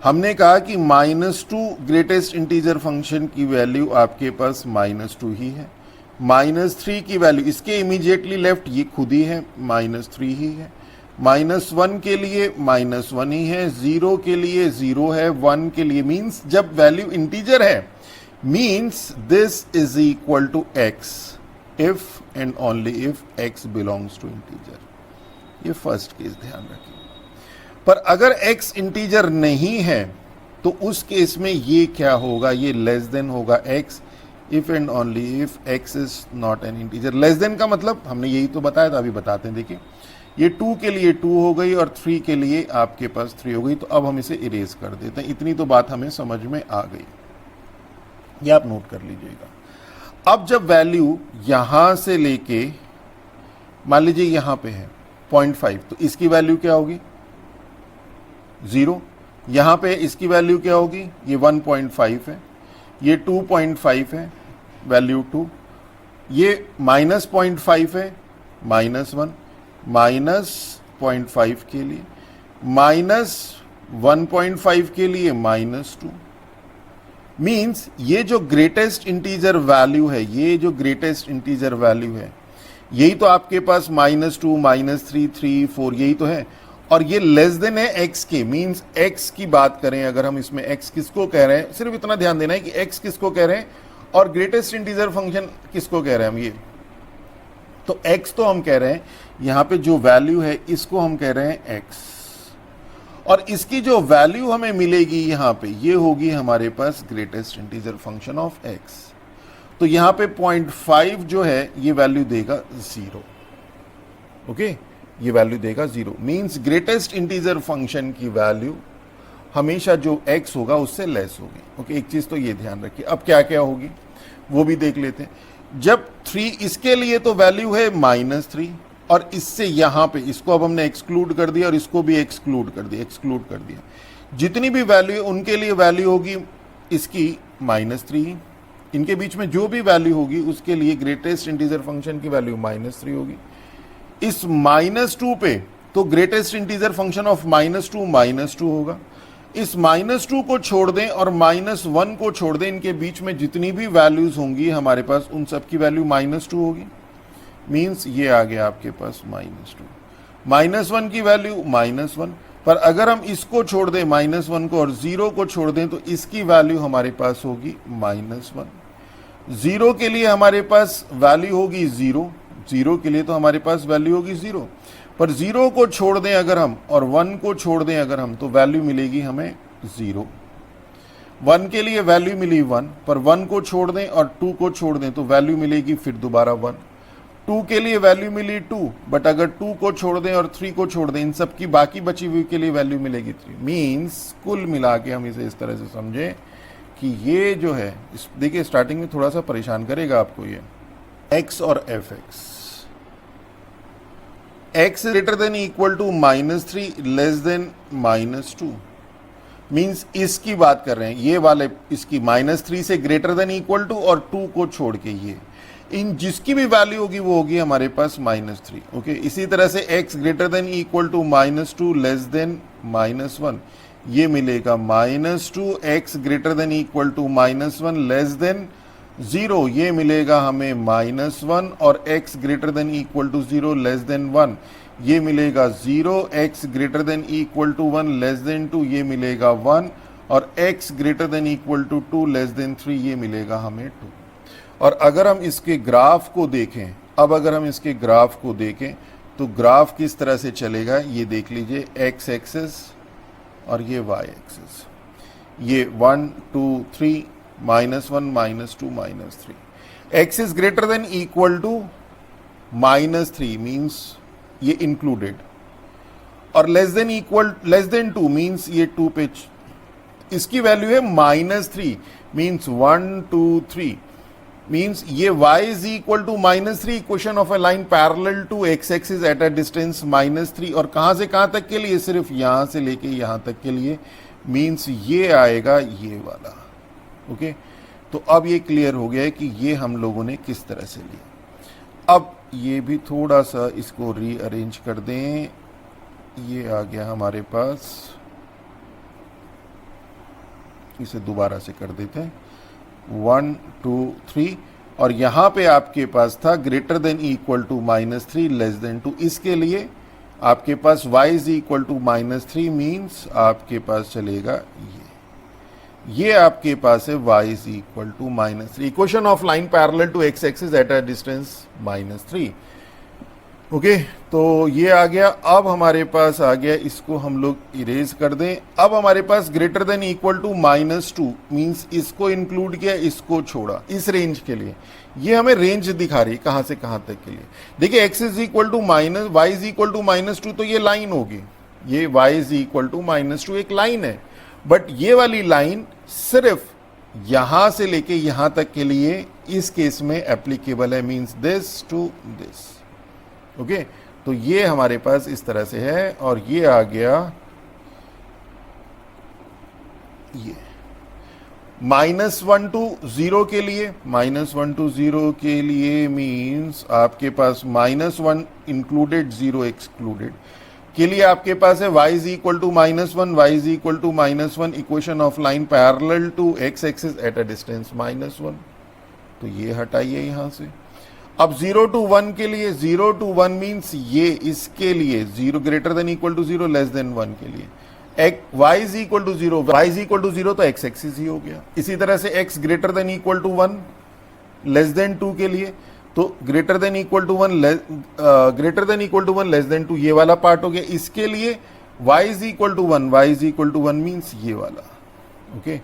हमने कहा कि -2 ग्रेटेस्ट इंटीजर फंक्शन की वैल्यू आपके पास -2 ही है, -3 की वैल्यू इसके इमीडिएटली लेफ्ट ये खुद ही है, -3 ही है, -1 के लिए -1 ही है, 0 के लिए 0 है, 1 के लिए, मीन्स जब वैल्यू इंटीजर है means this is equal to x if and only if x belongs to integer. ये फर्स्ट केस ध्यान रखिए। पर अगर x इंटीजर नहीं है तो उस केस में ये क्या होगा? ये लेस देन होगा x if and only if x is not an integer. Less then का मतलब हमने यही तो बताया था, अभी बताते हैं। देखिए ये 2 के लिए 2 हो गई और 3 के लिए आपके पास 3 हो गई, तो अब हम इसे इरेज कर देते हैं। इतनी तो बात हमें समझ में आ गई, ये आप नोट कर लीजिएगा। अब जब वैल्यू यहां से लेके मान लीजिए यहां पे है 0.5, तो इसकी वैल्यू क्या होगी? 0। यहां पे इसकी वैल्यू क्या होगी? ये 1.5 है, ये 2.5 है, वैल्यू 2, ये -0.5 है, -1, -0.5 के लिए, -1.5 के लिए -2। मीन्स ये जो ग्रेटेस्ट इंटीजर वैल्यू है, ये जो ग्रेटेस्ट इंटीजर वैल्यू है, यही तो आपके पास -2 -3 3 4 यही तो है, और ये लेस देन है x के, मींस x की बात करें अगर हम इसमें x किसको कह रहे हैं, सिर्फ इतना ध्यान देना है कि x किसको कह रहे हैं और ग्रेटेस्ट इंटीजर फंक्शन किसको कह रहे हैं हम। ये तो x तो हम कह रहे हैं यहां पे जो वैल्यू है इसको हम कह रहे हैं x, और इसकी जो वैल्यू हमें मिलेगी यहां पे ये होगी हमारे पास greatest integer function of x। तो यहां पे 0.5 जो है ये वैल्यू देगा 0। ओके, ये वैल्यू देगा 0, मींस ग्रेटेस्ट इंटीजर फंक्शन की वैल्यू हमेशा जो x होगा उससे लेस होगी। ओके, एक चीज तो ये ध्यान रखिए। अब क्या क्या होगी वो भी देख लेते हैं। जब 3 इसके लिए तो वैल्यू है -3, और इससे यहां पे इसको अब हमने एक्सक्लूड कर दिया और इसको भी एक्सक्लूड कर दिया। जितनी भी वैल्यू है उनके लिए वैल्यू होगी इसकी -3, इनके बीच में जो भी वैल्यू होगी उसके लिए ग्रेटेस्ट इंटीजर फंक्शन की वैल्यू -3 होगी। इस -2 पे तो ग्रेटेस्ट इंटीजर फंक्शन ऑफ -2 होगा। इस -2 को छोड़ दें और -1 को छोड़ दें, इनके बीच में जितनी भी वैल्यूज होंगी हमारे पास उन सब की वैल्यू -2 होगी। मींस ये आ गया आपके पास -2, -1 की वैल्यू -1, पर अगर हम इसको छोड़ दें -1 को और 0 को छोड़ दें तो इसकी वैल्यू हमारे पास होगी -1। 0 के लिए हमारे पास वैल्यू होगी 0 के लिए तो हमारे पास वैल्यू होगी 0, पर 0 को छोड़ दें अगर हम और 1 को छोड़ दें अगर हम तो वैल्यू मिलेगी हमें 0। 1 के लिए वैल्यू मिली 1, पर 1 को छोड़ दें और 2 को छोड़ दें तो वैल्यू मिलेगी फिर दोबारा 1। 2 के लिए वैल्यू मिली 2, बट अगर 2 को छोड़ दें और 3 को छोड़ दें, इन सब की बाकी बची हुई के लिए वैल्यू मिलेगी 3। मींस कुल मिला के हम इसे इस तरह से समझें कि ये जो है, देखिए स्टार्टिंग में थोड़ा सा परेशान करेगा आपको ये x और fx। x greater than equal to -3 less than -2, means इसकी बात कर रहे हैं, ये वाले इसकी -3 से ग्रेटर देन इक्वल टू और 2 को छोड़ के ये इन जिसकी भी वैल्यू होगी वो होगी हमारे पास -3। ओके, इसी तरह से x greater than equal to -2 less than -1, ये मिलेगा -2, x greater than equal to -1 less than 0, ये मिलेगा हमें -1, और x greater than equal to 0 less than 1, ये मिलेगा 0, x greater than equal to 1 less than 2, ये मिलेगा 1, और x greater than equal to 2 less than 3, ये मिलेगा हमें 2। और अगर हम इसके ग्राफ को देखें, अब अगर हम इसके ग्राफ को देखें तो ग्राफ किस तरह से चलेगा ये देख लीजिए। x एक्सिस और ये y एक्सिस, ये 1 2 3 -1 -2 -3, x is greater than equal to -3 means ये इंक्लूडेड, और लेस देन 2 मींस ये 2 पे इसकी वैल्यू है -3 मींस 1 2 3, मींस ये y is equal to -3, equation of a line parallel to x axis at a distance -3, और कहां से कहां तक के लिए, सिर्फ यहां से लेके यहां तक के लिए, मींस ये आएगा ये वाला। ओके, तो अब ये क्लियर हो गया है कि ये हम लोगों ने किस तरह से लिया। अब ये भी थोड़ा सा इसको रीअरेंज कर दें, ये आ गया हमारे पास, इसे दोबारा से कर देते हैं 1 2 3, और यहां पे आपके पास था greater than equal to -3 less than 2, इसके लिए आपके पास y is equal to -3 means आपके पास चलेगा ये आपके पास है y is equal to -3, equation of line parallel to x axis at a distance -3। Okay, तो ये आ गया। अब हमारे पास आ गया, इसको हम लोग इरेज कर दें। अब हमारे पास greater than equal to -2 means इसको इंक्लूड किया, इसको छोड़ा, इस रेंज के लिए ये हमें रेंज दिखा रही है कहां से कहां तक के लिए। देखिए x is equal to y is equal to -2 तो ये लाइन होगी, ये y इज इक्वल टू -2 एक लाइन है, बट ये वाली लाइन सिर्फ यहां से लेके यहां तक के लिए इस केस में एप्लीकेबल है, means this to this. Okay, तो ये हमारे पास इस तरह से है, और ये आ गया ये -1 to 0 के लिए, -1 to 0 के लिए मींस आपके पास -1 इंक्लूडेड 0 एक्सक्लूडेड के लिए आपके पास है y is equal to -1, y is equal to -1, equation of line parallel to x axis at a distance -1, तो ये हटाइए यहां से। अब 0 to 1 के लिए 0 to 1 मीन्स ये इसके लिए 0 greater than equal to 0 less than 1 के लिए y is equal to 0, y is equal to 0 तो x एक्सिस ही हो गया। इसी तरह से x greater than equal to 1 less than 2 के लिए तो greater than equal to 1 greater than equal to 1 less than 2 ये वाला पार्ट हो गया। इसके लिए y is equal to 1, y is equal to 1 means ये वाला। ओके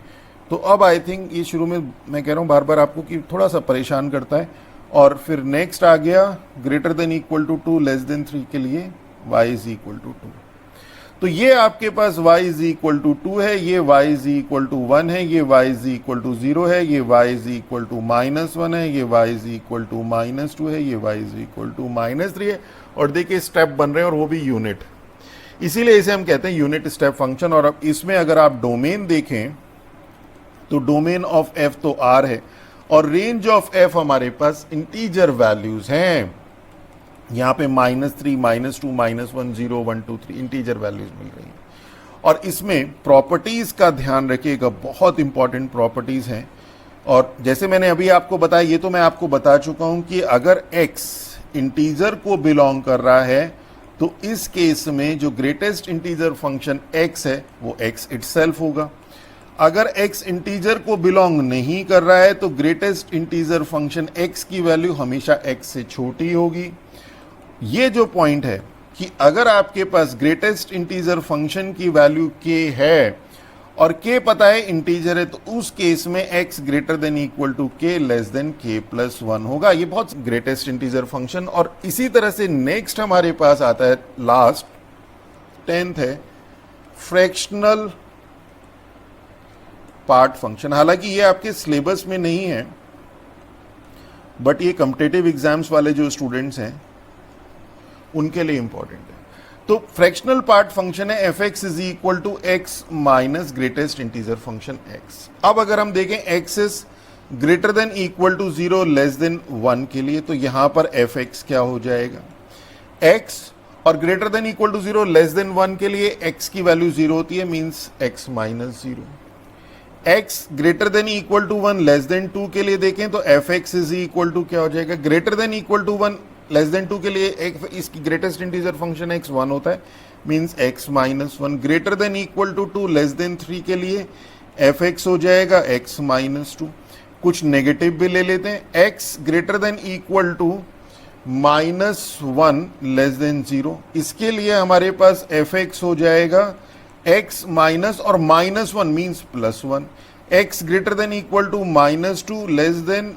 तो अब आई थिंक ये शुरू में मैं कह रहा हूं बार बार आपको कि थोड़ा सा परेशान करता है। और फिर नेक्स्ट आ गया greater than equal to 2 less than 3 के लिए y इज इक्वल टू 2। तो ये आपके पास y इज इक्वल टू 2 है, ये y इज इक्वल टू 1 है, ये y इज इक्वल टू 0 है, ये y इज इक्वल टू -1 है, ये y इज इक्वल टू -2 है, ये y इज इक्वल टू -3 है। और देखिए स्टेप बन रहे हैं और वो भी यूनिट, इसीलिए इसे हम कहते हैं यूनिट स्टेप फंक्शन। और अब इसमें अगर आप डोमेन देखें तो डोमेन ऑफ f तो r है और रेंज ऑफ f हमारे पास इंटीजर वैल्यूज हैं। यहाँ पे -3, -2, -1, 0, 1, 2, 3 इंटीजर वैल्यूज मिल रही हैं। और इसमें प्रॉपर्टीज का ध्यान रखिएगा, बहुत इंपॉर्टेंट प्रॉपर्टीज हैं। और जैसे मैंने अभी आपको बताया, ये तो मैं आपको बता चुका हूं कि अगर x इंटीजर को बिलोंग कर रहा है तो इस केस में जो ग्रेटेस्ट इंटीजर फंक्शन x है वो x इटसेल्फ होगा। अगर x इंटीजर को बिलोंग नहीं कर रहा है तो ग्रेटेस्ट इंटीजर फंक्शन x की वैल्यू हमेशा x से छोटी होगी। ये जो पॉइंट है कि अगर आपके पास ग्रेटेस्ट इंटीजर फंक्शन की वैल्यू k है और k पता है इंटीजर है तो उस केस में x greater than equal to k less than k plus 1 होगा। ये बहुत ग्रेटेस्ट इंटीजर फंक्शन। और इसी तरह से नेक्स्ट हमारे पास आता है लास्ट 10th है फ्रैक्शनल पार्ट फंक्शन। हालांकि ये आपके सिलेबस में नहीं है बट ये कॉम्पिटिटिव एग्जाम्स वाले जो स्टूडेंट्स हैं उनके लिए इंपॉर्टेंट है। तो फ्रैक्शनल पार्ट फंक्शन है f x is equal to x minus greatest integer function x. अब अगर हम देखें x is greater than equal to 0 less than 1 के लिए तो यहां पर एफ एक्स क्या हो जाएगा एक्स, और greater than equal to 0 less than 1 के लिए एक्स की वैल्यू 0 होती है means x minus 0। X greater than equal to 1 less than 2 के लिए देखें तो f x is equal to क्या हो जाएगा greater than equal to 1 less than 2 के लिए इसकी ग्रेटेस्ट इंटीजर फंक्शन x 1 होता है means x minus 1। Greater than equal to 2 less than 3 के लिए एफ एक्स हो जाएगा x माइनस 2। कुछ नेगेटिव भी ले लेते हैं, x greater than equal to -1 less than 0, इसके लिए हमारे पास एफ एक्स हो जाएगा x माइनस और -1 means +1। x greater than equal to -2 less than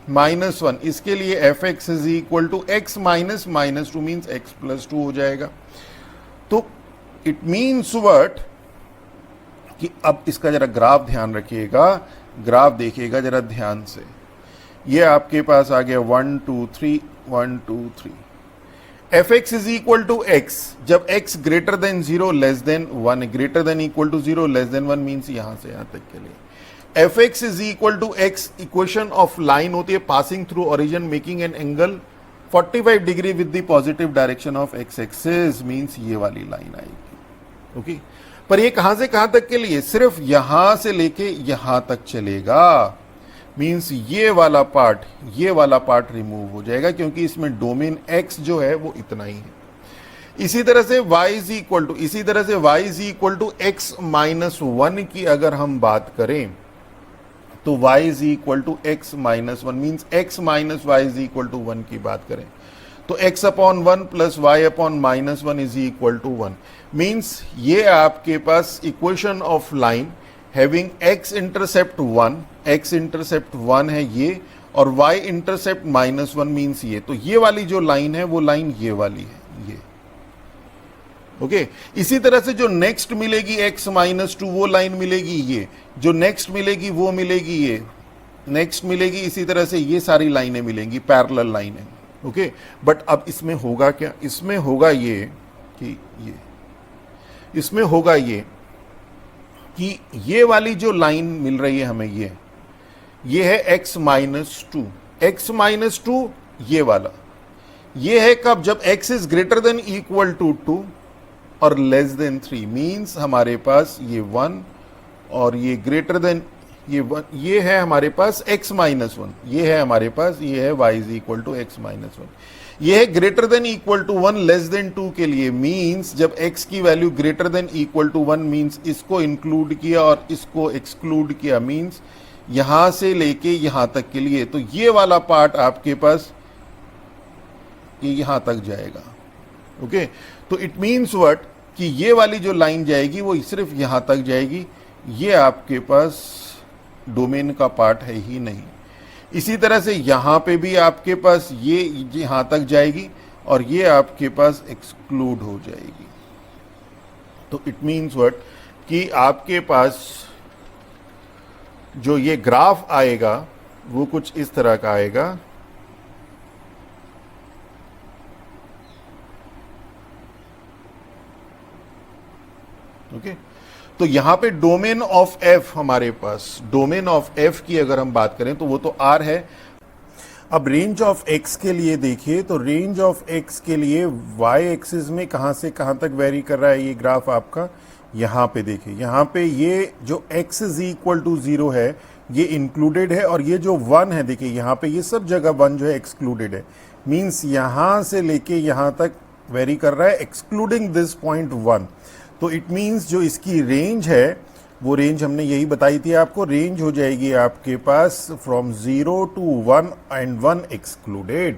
-1, इसके लिए f x is equal to x minus -2 means x plus 2 हो जाएगा। तो इट मीन्स व्हाट कि अब इसका जरा ग्राफ ध्यान रखिएगा, ग्राफ देखिएगा जरा ध्यान से। ये आपके पास आ गया 1 2 3 1 2 3। F x is equal to x जब x greater than 0 less than 1, greater than equal to 0 less than 1 means यहां से यहां तक के लिए f x is equal to x equation of line होती है passing through origin making an angle 45 degree with the positive direction of x axis means ये वाली लाइन आएगी। ओके पर ये कहां से कहां तक के लिए सिर्फ यहां से लेके यहां तक चलेगा मींस ये वाला पार्ट रिमूव हो जाएगा क्योंकि इसमें डोमेन एक्स जो है वो इतना ही है। इसी तरह से y is equal to x minus 1 की अगर हम बात करें तो y is equal to x minus 1 means x minus y is equal to 1 की बात करें तो x upon 1 plus y upon minus 1 is equal to 1 means ये आपके पास equation of line having x intercept 1 है ये और y इंटरसेप्ट -1 मीन्स ये। तो ये वाली जो लाइन है वो लाइन ये वाली है ये। ओके इसी तरह से जो नेक्स्ट मिलेगी x माइनस 2 वो लाइन मिलेगी ये, जो नेक्स्ट मिलेगी वो मिलेगी ये, नेक्स्ट मिलेगी, इसी तरह से ये सारी लाइनें मिलेंगी, पैरेलल लाइनें। ओके बट अब इसमें होगा क्या, इसमें होगा ये कि ये वाली जो लाइन मिल रही है हमें ये है x माइनस 2 ये वाला, ये है कब जब x is greater than equal to 2 और लेस देन 3 मींस हमारे पास ये 1 और ये ग्रेटर देन ये है हमारे पास x माइनस वन, ये है हमारे पास, ये है y is equal to x minus one. ये है greater than equal to one less than two के लिए, मींस जब x की value greater than equal to one means इसको इंक्लूड किया और इसको एक्सक्लूड किया, मींस यहां से लेके यहां तक के लिए। तो ये वाला पार्ट आपके पास ये यहां तक जाएगा। ओके, तो इट मीन्स व्हाट कि ये वाली जो लाइन जाएगी वो सिर्फ यहां तक जाएगी, ये आपके पास डोमेन का पार्ट है ही नहीं। इसी तरह से यहां पे भी आपके पास ये यहां तक जाएगी और ये आपके पास एक्सक्लूड हो जाएगी। तो इट मीन्स व्हाट कि आपके पास जो ये ग्राफ आएगा वो कुछ इस तरह का आएगा। ओके, तो यहां पे डोमेन ऑफ एफ, हमारे पास डोमेन ऑफ एफ की अगर हम बात करें तो वो तो आर है। अब रेंज ऑफ एक्स के लिए देखिए, तो रेंज ऑफ एक्स के लिए वाई एक्सिस में कहां से कहां तक वेरी कर रहा है ये ग्राफ आपका। यहां पे देखिए, यहां पे ये जो x इज इक्वल टू 0 है ये इंक्लूडेड है, और ये जो 1 है देखिए यहां पे ये सब जगह 1 जो है एक्सक्लूडेड है, मींस यहां से लेके यहां तक वेरी कर रहा है एक्सक्लूडिंग दिस पॉइंट 1। तो इट मीन्स जो इसकी रेंज है वो रेंज हमने यही बताई थी आपको, रेंज हो जाएगी आपके पास फ्रॉम 0 टू 1 एंड 1 एक्सक्लूडेड।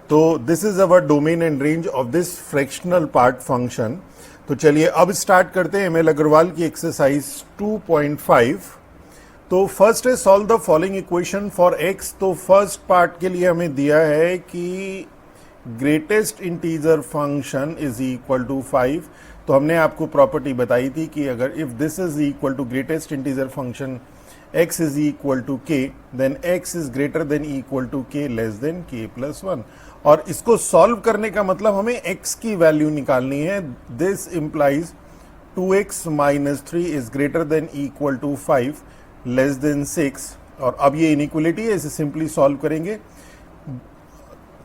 तो this is our domain and range of this fractional part function. तो चलिए अब स्टार्ट करते हैं एमएल अग्रवाल की एक्सरसाइज 2.5। तो फर्स्ट है solve the following equation for x. तो फर्स्ट पार्ट के लिए हमें दिया है कि greatest integer function is equal to 5। तो हमने आपको प्रॉपर्टी बताई थी कि अगर if this is equal to greatest integer function x is equal to k, then x is greater than equal to k less than k plus 1। और इसको solve करने का मतलब हमें x की वैल्यू निकालनी है। This implies 2x minus 3 is greater than equal to 5 less than 6। और अब ये इनइक्वलिटी है, इसे सिंपली सॉल्व करेंगे,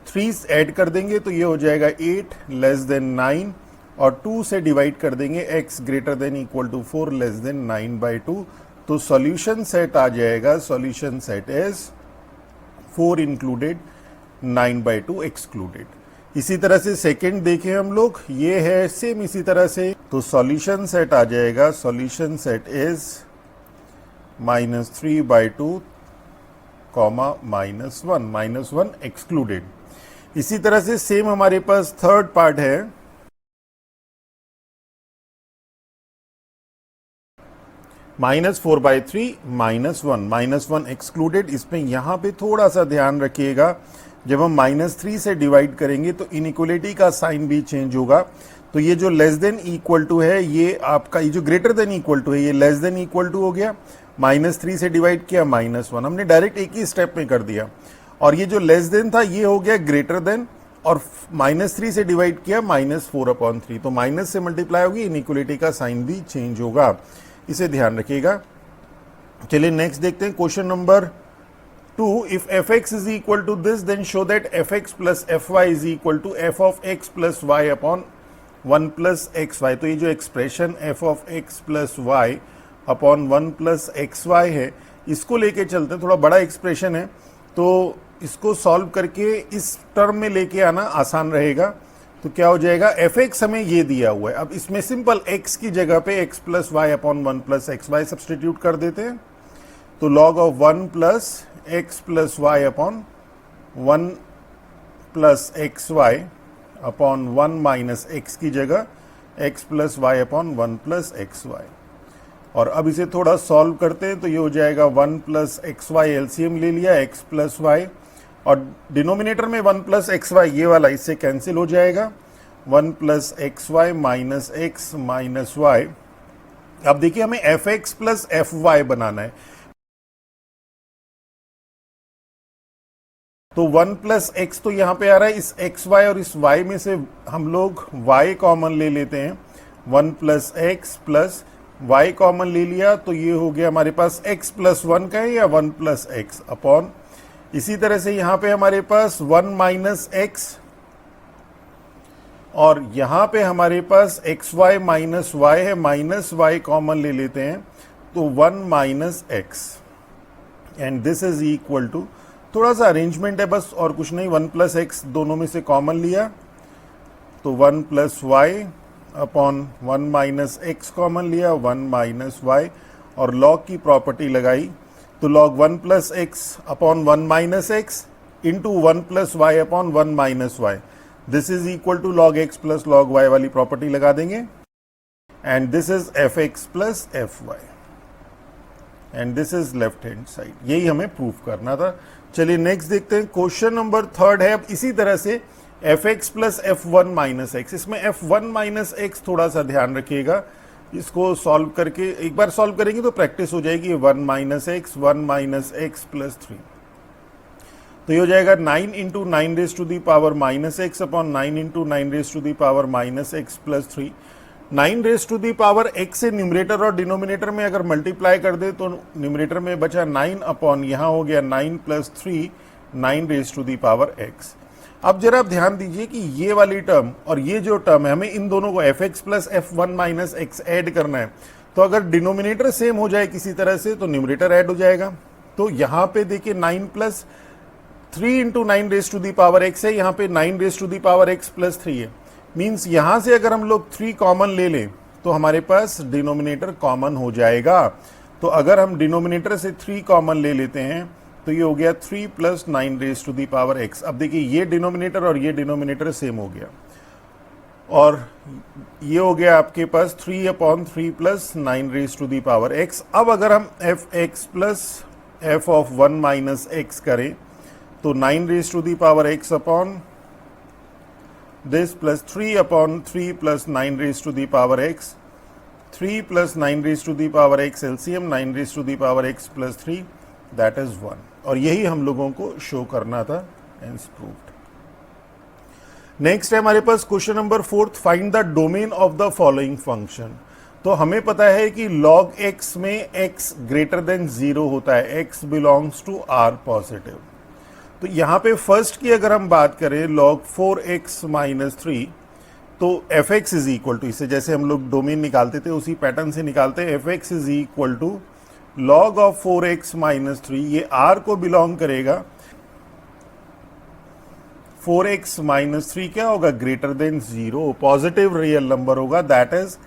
3 ऐड कर देंगे तो ये हो जाएगा 8 लेस देन 9, और 2 से डिवाइड कर देंगे x greater than equal to 4 less than 9/2। तो सॉल्यूशन सेट आ जाएगा, solution set is 4 included 9/2 excluded. इसी तरह से सेकंड देखें हम लोग, ये है सेम इसी तरह से, तो सॉल्यूशन सेट आ जाएगा, सॉल्यूशन सेट इज -3/2 -1 एक्सक्लूडेड। इसी तरह से सेम हमारे पास थर्ड पार्ट है, -4/3 -1 एक्सक्लूडेड। इसमें यहां पे थोड़ा सा ध्यान रखिएगा, जब हम -3 से डिवाइड करेंगे तो इनइक्वलिटी का साइन भी चेंज होगा। तो ये जो लेस देन इक्वल टू है ये आपका, ये जो ग्रेटर देन इक्वल टू है ये लेस देन इक्वल टू हो गया, -3 से डिवाइड किया -1, हमने डायरेक्ट एक ही स्टेप में कर दिया। और ये जो लेस देन था ये हो गया ग्रेटर देन, और -3 से डिवाइड किया -4/3, तो माइनस से मल्टीप्लाई होगी, इनइक्वलिटी का साइन भी चेंज होगा, इसे ध्यान रखिएगा। चलिए नेक्स्ट देखते हैं question number 2। If fx is equal to this then show that fx plus fy is equal to f of x plus y upon 1 plus xy। तो ये जो expression f of x plus y upon 1 plus xy है, इसको लेके चलते हैं, थोड़ा बड़ा एक्सप्रेशन है तो इसको सॉल्व करके इस टर्म में लेके आना आसान रहेगा। तो क्या हो जाएगा, fx हमें ये दिया हुआ है, अब इसमें सिंपल x की जगह पे x plus y upon 1 plus xy substitute कर देते हैं। तो log of 1 plus x plus y upon 1 plus xy upon 1 minus x की जगह x plus y upon 1 plus xy। और अब इसे थोड़ा सॉल्व करते हैं, तो ये हो जाएगा 1 प्लस xy, एलसीएम ले लिया x प्लस वाई, और डिनोमिनेटर में 1 प्लस xy ये वाला इससे कैंसिल हो जाएगा, 1 plus xy minus x minus y। अब देखिए हमें fx प्लस fy बनाना है, तो 1 प्लस x तो यहाँ पे आ रहा है, इस xy और इस y में से हम लोग y कॉमन ले लेते हैं, 1 plus x plus y common ले लिया, तो ये हो गया हमारे पास x प्लस 1 का है या 1 प्लस x अपॉन, इसी तरह से यहां पे हमारे पास 1 माइनस x, और यहां पे हमारे पास xy माइनस y है, माइनस y कॉमन ले लेते हैं, तो 1 minus x। And this is equal to, थोड़ा सा अरेंजमेंट है बस और कुछ नहीं, 1 प्लस एक्स दोनों में से कॉमन लिया तो 1 plus y upon 1 minus x common लिया, 1 माइनस वाई, और लॉग की प्रॉपर्टी लगाई तो log 1 plus x upon 1 minus x into 1 plus y upon 1 minus y, this is equal to log x plus log y वाली property लगा देंगे, and this is f x plus f y, and this is left hand side. यही हमें proof करना था। चलिए next देखते हैं, क्वेश्चन नंबर 3 है। अब इसी तरह से F x plus f one minus x, इसमें एफ वन माइनस एक्स थोड़ा सा ध्यान रखिएगा, इसको सॉल्व करके एक बार सॉल्व करेंगे तो प्रैक्टिस हो जाएगी। 1 माइनस एक्स प्लस 3, तो ये हो जाएगा 9 into 9 raise to the power minus x upon 9 into 9 raise to the power minus x plus 3। 9 raise to the power x से न्यूमरेटर और डिनोमिनेटर में अगर मल्टीप्लाई कर दे तो न्यूमरेटर में बचा 9 अपॉन यहाँ हो गया 9 plus 3, 9 raise to the power x. अब जरा आप ध्यान दीजिए कि ये वाली टर्म और ये जो टर्म है, हमें इन दोनों को f x plus f one minus x add करना है। तो अगर डिनोमिनेटर सेम हो जाए किसी तरह से तो न्यूमरेटर ऐड हो जाएगा। तो यहाँ पे देखिए 9 plus 3 into 9 raise to the power x है, यहाँ पे 9 raise to the power x plus 3 है। मीन्स यहाँ से अगर हम लोग 3 कॉमन ले लें तो हमारे पास डिनोमिनेटर कॉमन हो जाएगा। तो अगर हम डिनोमिनेटर से 3 कॉमन ले लेते हैं तो ये हो गया 3 plus 9 raise to the power x. अब देखिए ये डिनोमिनेटर और ये डिनोमिनेटर सेम हो गया, और ये हो गया आपके पास 3 upon 3 plus 9 raise to the power x. अब अगर हम f x plus f of 1 minus x करें तो 9 raise to the power x upon this plus 3 upon 3 plus 9 raise to the power x, 3 plus 9 raise to the power x LCM 9 raise to the power x plus 3, that is 1। और यही हम लोगों को show करना था, hence proved. Next है हमारे पास question number 4, find the domain of the following function. तो हमें पता है कि log x में x ग्रेटर देन 0 होता है, x belongs to r positive. तो यहाँ पे फर्स्ट की अगर हम बात करें log 4x माइनस 3, तो f x is equal to, इसे जैसे हम लोग डोमेन निकालते थे उसी पैटर्न से निकालते हैं, f x is equal to log of 4x minus 3, ये r को बिलोंग करेगा। 4x माइनस 3 क्या होगा, greater than 0, positive real number होगा, that is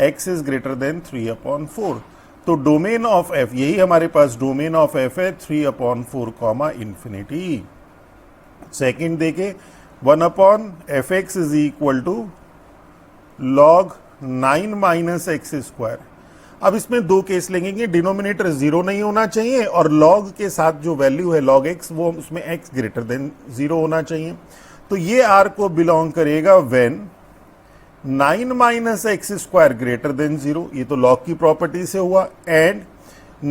x is greater than 3 upon 4। तो डोमेन ऑफ f, यही हमारे पास डोमेन ऑफ f है 3 अपॉन 4 कॉमा इन्फिनिटी। सेकेंड देखे 1 upon f x is equal to log 9 minus x square. अब इसमें दो case लेंगे, डिनोमिनेटर 0 नहीं होना चाहिए और log के साथ जो वैल्यू है log x वो उसमें x ग्रेटर देन 0 होना चाहिए। तो ये r को बिलोंग करेगा when 9 minus x square greater than 0, ये तो log की प्रॉपर्टी से हुआ, and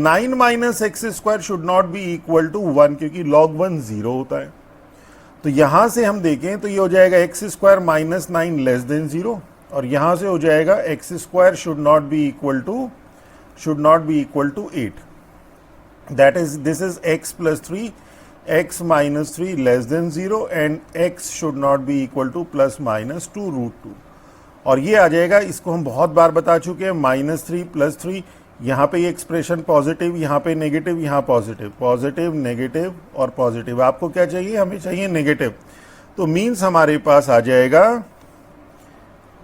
9 minus x square should not be equal to 1, क्योंकि log 1 0 होता है। तो यहां से हम देखें तो ये हो जाएगा x square minus 9 less than 0, और यहां से हो जाएगा x square should not be equal to 8, that is this is x plus 3, x minus 3 less than 0, and x should not be equal to plus minus 2 root 2, और ये आ जाएगा, इसको हम बहुत बार बता चुके हैं, माइनस 3 प्लस 3, यहाँ पे ये एक्सप्रेशन पॉजिटिव, यहाँ पे नेगेटिव, यहाँ पॉजिटिव, पॉजिटिव नेगेटिव और पॉजिटिव। आपको क्या चाहिए, हमें चाहिए नेगेटिव। तो मीन्स हमारे पास आ जाएगा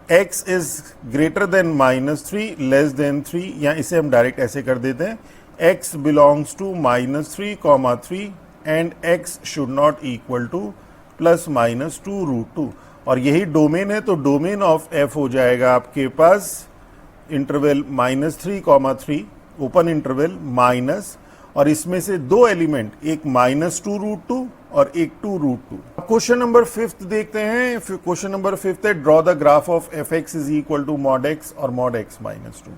x is greater then minus 3 less than 3, या इसे हम डायरेक्ट ऐसे कर देते हैं, x belongs to minus 3 comma 3 and x should not equal to plus minus 2 root 2, और यही डोमेन है। तो डोमेन ऑफ f हो जाएगा आपके पास interval minus 3 comma 3 open interval minus, और इसमें से दो एलिमेंट, एक माइनस 2 रूट 2 और एक 2 रूट 2। क्वेश्चन नंबर 5 देखते हैं। क्वेश्चन नंबर 5 है, draw the graph of f x is equal to mod x और mod x minus 2।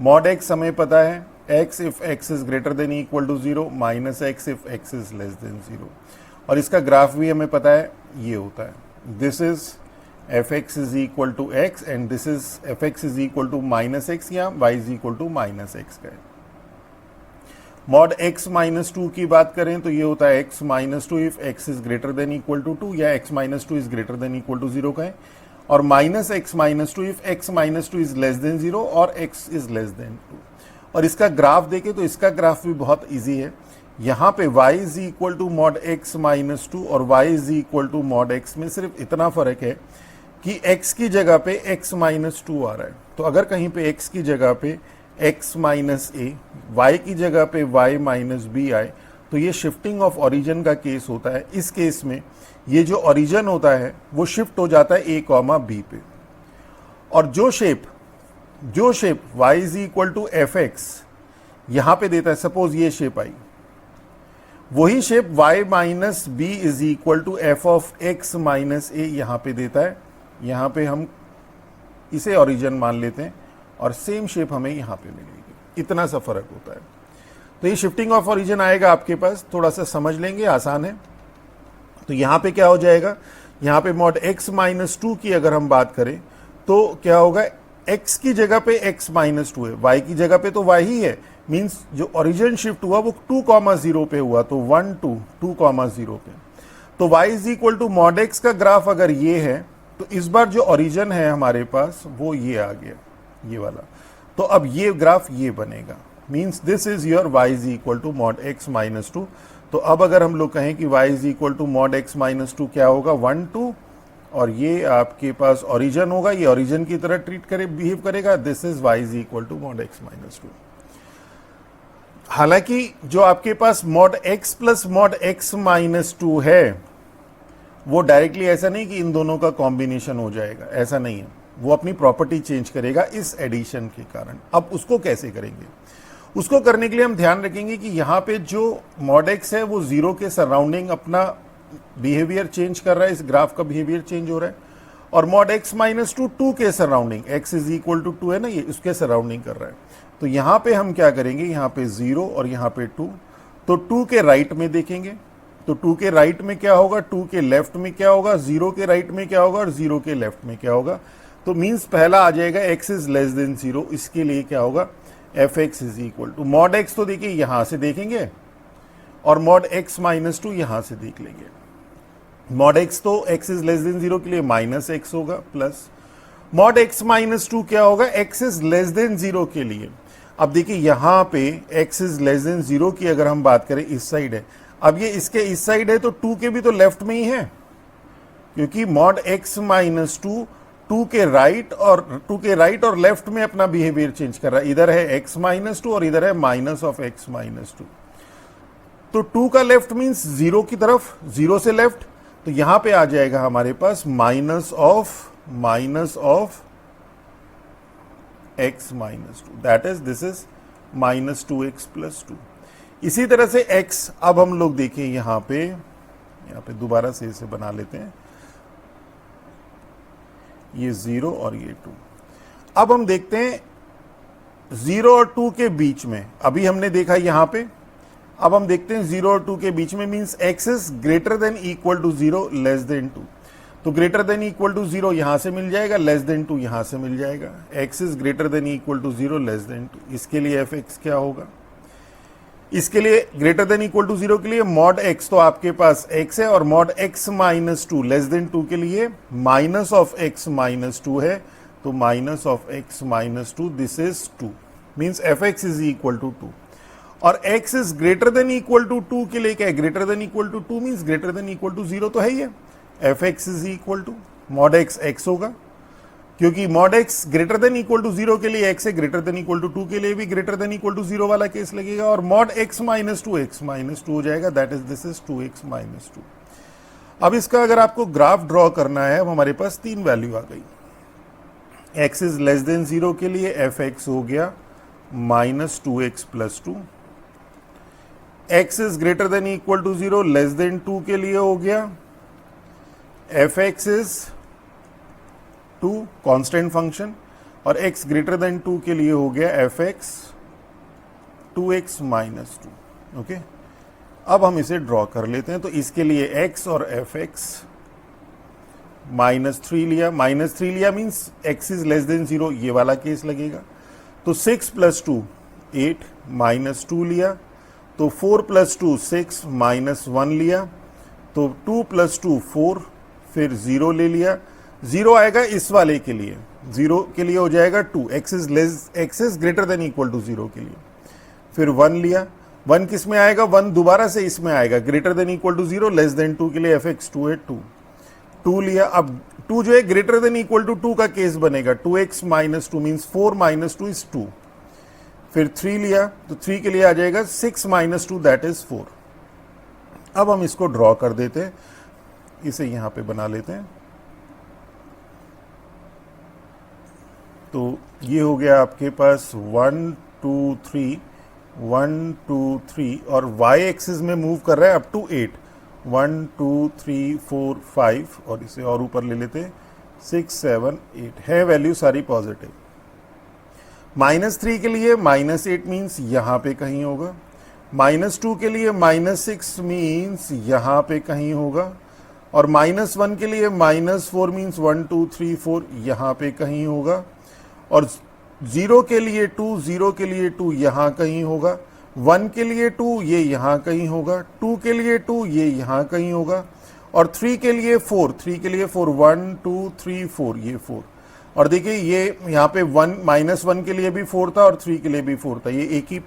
Mod x हमें पता है x if x is greater than equal to 0, minus x if x is less than 0, और इसका graph भी हमें पता है ये होता है, this is f x is equal to x and this is f x is equal to minus x, या y is equal to minus x का है। मॉड x माइनस 2 की बात करें तो ये होता है x minus 2 if x is greater than equal to 2, या x minus 2 is greater than equal to 0 का है, और minus x minus 2 if x minus 2 is less than 0 और x इज लेस देन 2। और इसका ग्राफ देखें तो इसका ग्राफ भी बहुत इजी है, यहाँ पे y is equal to mod x minus 2 और y is equal to mod x में सिर्फ इतना फर्क है कि x की जगह पे x माइनस 2 आ रहा है। तो अगर कहीं पे x की जगह पे x माइनस ए, y की जगह पे y माइनस बी आए तो ये शिफ्टिंग ऑफ ओरिजिन का केस होता है। इस केस में ये जो ओरिजिन होता है वो शिफ्ट हो जाता है a कॉमा b पे, और जो shape y is equal to f x यहां पे देता है, सपोज ये शेप आई, वही shape y minus b is equal to f of x minus a यहां पे देता है। यहां पे हम इसे ओरिजिन मान लेते हैं और सेम शेप हमें यहां पे मिलेगी। इतना सा फर्क होता है। तो ये शिफ्टिंग ऑफ ओरिजिन आएगा आपके पास, थोड़ा सा समझ लेंगे, आसान है। तो यहां पे क्या हो जाएगा, यहां पे मॉड x माइनस 2 की अगर हम बात करें तो क्या होगा, x की जगह पे x माइनस 2 है, y की जगह पे तो y ही है, मींस जो ओरिजिन शिफ्ट हुआ वो 2,0 पे हुआ, तो 1 2 2,0 पे। तो y is equal to mod x का ग्राफ अगर ये है तो इस बार जो ओरिजिन है हमारे पास वो ये आ गया, ये वाला। तो अब ये ग्राफ ये बनेगा, means this is your y is equal to mod x minus 2। तो अब अगर हम लोग कहें कि y is equal to mod x minus 2 क्या होगा, 1 2, और ये आपके पास ओरिजिन होगा, ये ओरिजिन की तरह बिहेव करेगा। This is y is equal to mod x minus 2। हालांकि जो आपके पास mod x plus mod x minus 2 है वो डायरेक्टली ऐसा नहीं कि इन दोनों का कॉम्बिनेशन हो जाएगा, ऐसा नहीं है, वो अपनी प्रॉपर्टी चेंज करेगा इस एडिशन के कारण। अब उसको कैसे करेंगे, उसको करने के लिए हम ध्यान रखेंगे कि यहाँ पे जो मॉड x है वो 0 के सराउंडिंग अपना बिहेवियर चेंज कर रहा है, इस ग्राफ का बिहेवियर चेंज हो रहा है, और मॉड x माइनस 2 के surrounding, x is equal to 2 है ना, ये उसके सराउंडिंग कर रहा है। तो यहाँ पे हम क्या करेंगे, यहाँ पे 0 और यहाँ पे 2, तो 2 के राइट में देखेंगे, तो 2 के राइट में क्या होगा, 2 के लेफ्ट में क्या होगा, 0 के राइट में क्या होगा और 0 के लेफ्ट में क्या होगा। तो मीन्स पहला आ जाएगा x इज लेस देन 0, इसके लिए क्या होगा, f x is equal to mod x, तो देखिए यहां से देखेंगे और मॉड x माइनस 2 यहां से देख लेंगे। मॉड x तो x इज लेस देन 0 के लिए माइनस x होगा, प्लस मॉड x माइनस 2 क्या होगा, x इज लेस देन 0 के लिए। अब देखिए यहां पे x इज लेस देन 0 की अगर हम बात करें, इस साइड है, अब ये इसके इस साइड है तो 2 के भी तो लेफ्ट में ही है, क्योंकि मॉड x माइनस 2 के राइट और लेफ्ट में अपना बिहेवियर चेंज कर रहा है। इधर है x माइनस 2 और इधर है माइनस ऑफ x माइनस 2। तो 2 का लेफ्ट मीन्स 0 की तरफ, 0 से लेफ्ट, तो यहां पे आ जाएगा हमारे पास minus of x minus 2, that is this is minus 2x plus 2। इसी तरह से x, अब हम लोग देखें यहां पे दोबारा से इसे बना लेते हैं, ये 0 और ये 2। अब हम देखते हैं 0 और 2 के बीच में, अभी हमने देखा यहां पे, अब हम देखते हैं 0 और 2 के बीच में, means x is greater than equal to 0 less than 2। तो ग्रेटर देन इक्वल टू 0 यहां से मिल जाएगा, लेस देन 2 यहां से मिल जाएगा। x is greater than equal to 0 less than 2, इसके लिए एफ एक्स क्या होगा, इसके लिए ग्रेटर देन इक्वल टू 0 के लिए मॉड x, तो आपके पास x है, और mod x minus 2 less than 2 के लिए माइनस ऑफ x माइनस 2 है, तो minus of x minus 2, this is 2, means f x is equal to 2। और x is greater than equal to 2 के लिए क्या है, greater than equal to 2 means greater than equal to 0 तो है ही है, f x is equal to mod x होगा, क्योंकि mod x greater than equal to 0 के लिए x है, ग्रेटर देन इक्वल टू 2 के लिए भी ग्रेटर देन इक्वल टू 0 वाला केस लगेगा, और मॉड x माइनस 2 हो जाएगा, that is this is 2x minus 2। अब इसका अगर आपको ग्राफ ड्रॉ करना है, अब हमारे पास 3 वैल्यू आ गई। x इज लेस देन 0 के लिए एफ एक्स हो गया minus 2x plus 2, x is greater than equal to 0 less than 2 के लिए हो गया f x is 2 constant function, और x ग्रेटर देन 2 के लिए हो गया f x 2x minus 2। Okay, अब हम इसे ड्रॉ कर लेते हैं। तो इसके लिए x और एफ एक्स माइनस 3 लिया means x is less than 0, ये वाला केस लगेगा। तो 6 प्लस 2 8 माइनस 2 लिया, तो 4 प्लस 2 6 माइनस 1 लिया, तो 2 प्लस 2 4, फिर 0 ले लिया, 0 आएगा इस वाले के लिए, 0 के लिए हो जाएगा 2, x is greater than equal to 0 के लिए, फिर 1 लिया, 1 किस में आएगा, 1 दोबारा से इसमें आएगा, greater than equal to 0, less than 2 के लिए fx 2 है 2 लिया। अब 2 जो है ग्रेटर देन इक्वल टू 2 का केस बनेगा, 2x minus 2 means 4 minus 2 is 2। फिर 3 लिया तो 3 के लिए आ जाएगा 6 माइनस 2 दैट इज 4। अब हम इसको ड्रॉ कर देते हैं, इसे यहां पे बना लेते हैं। तो ये हो गया आपके पास 1 2 3 1 2 3 और y एक्सिस में मूव कर रहा है अप टू 8, 1 2 3 4 5 और इसे और ऊपर ले लेते हैं 6 7 8 है वैल्यू सारी पॉजिटिव। -3 के लिए -8 मीन्स यहां पे कहीं होगा, -2 के लिए -6 मीन्स यहां पे कहीं होगा, और -1 के लिए -4 मीन्स 1 2 3 4 यहां पे कहीं होगा, और 0 के लिए 2 0 के लिए 2 यहां कहीं होगा, 1 के लिए 2 ये यहां कहीं होगा, 2 के लिए 2 ये यहां कहीं होगा, और 3 के लिए 4 3 के लिए 4 1 2 3 4 ये 4। और देखिए ये यहाँ पे 1 के लिए भी 4 था और 3 के लिए भी 4 था, ये एक ही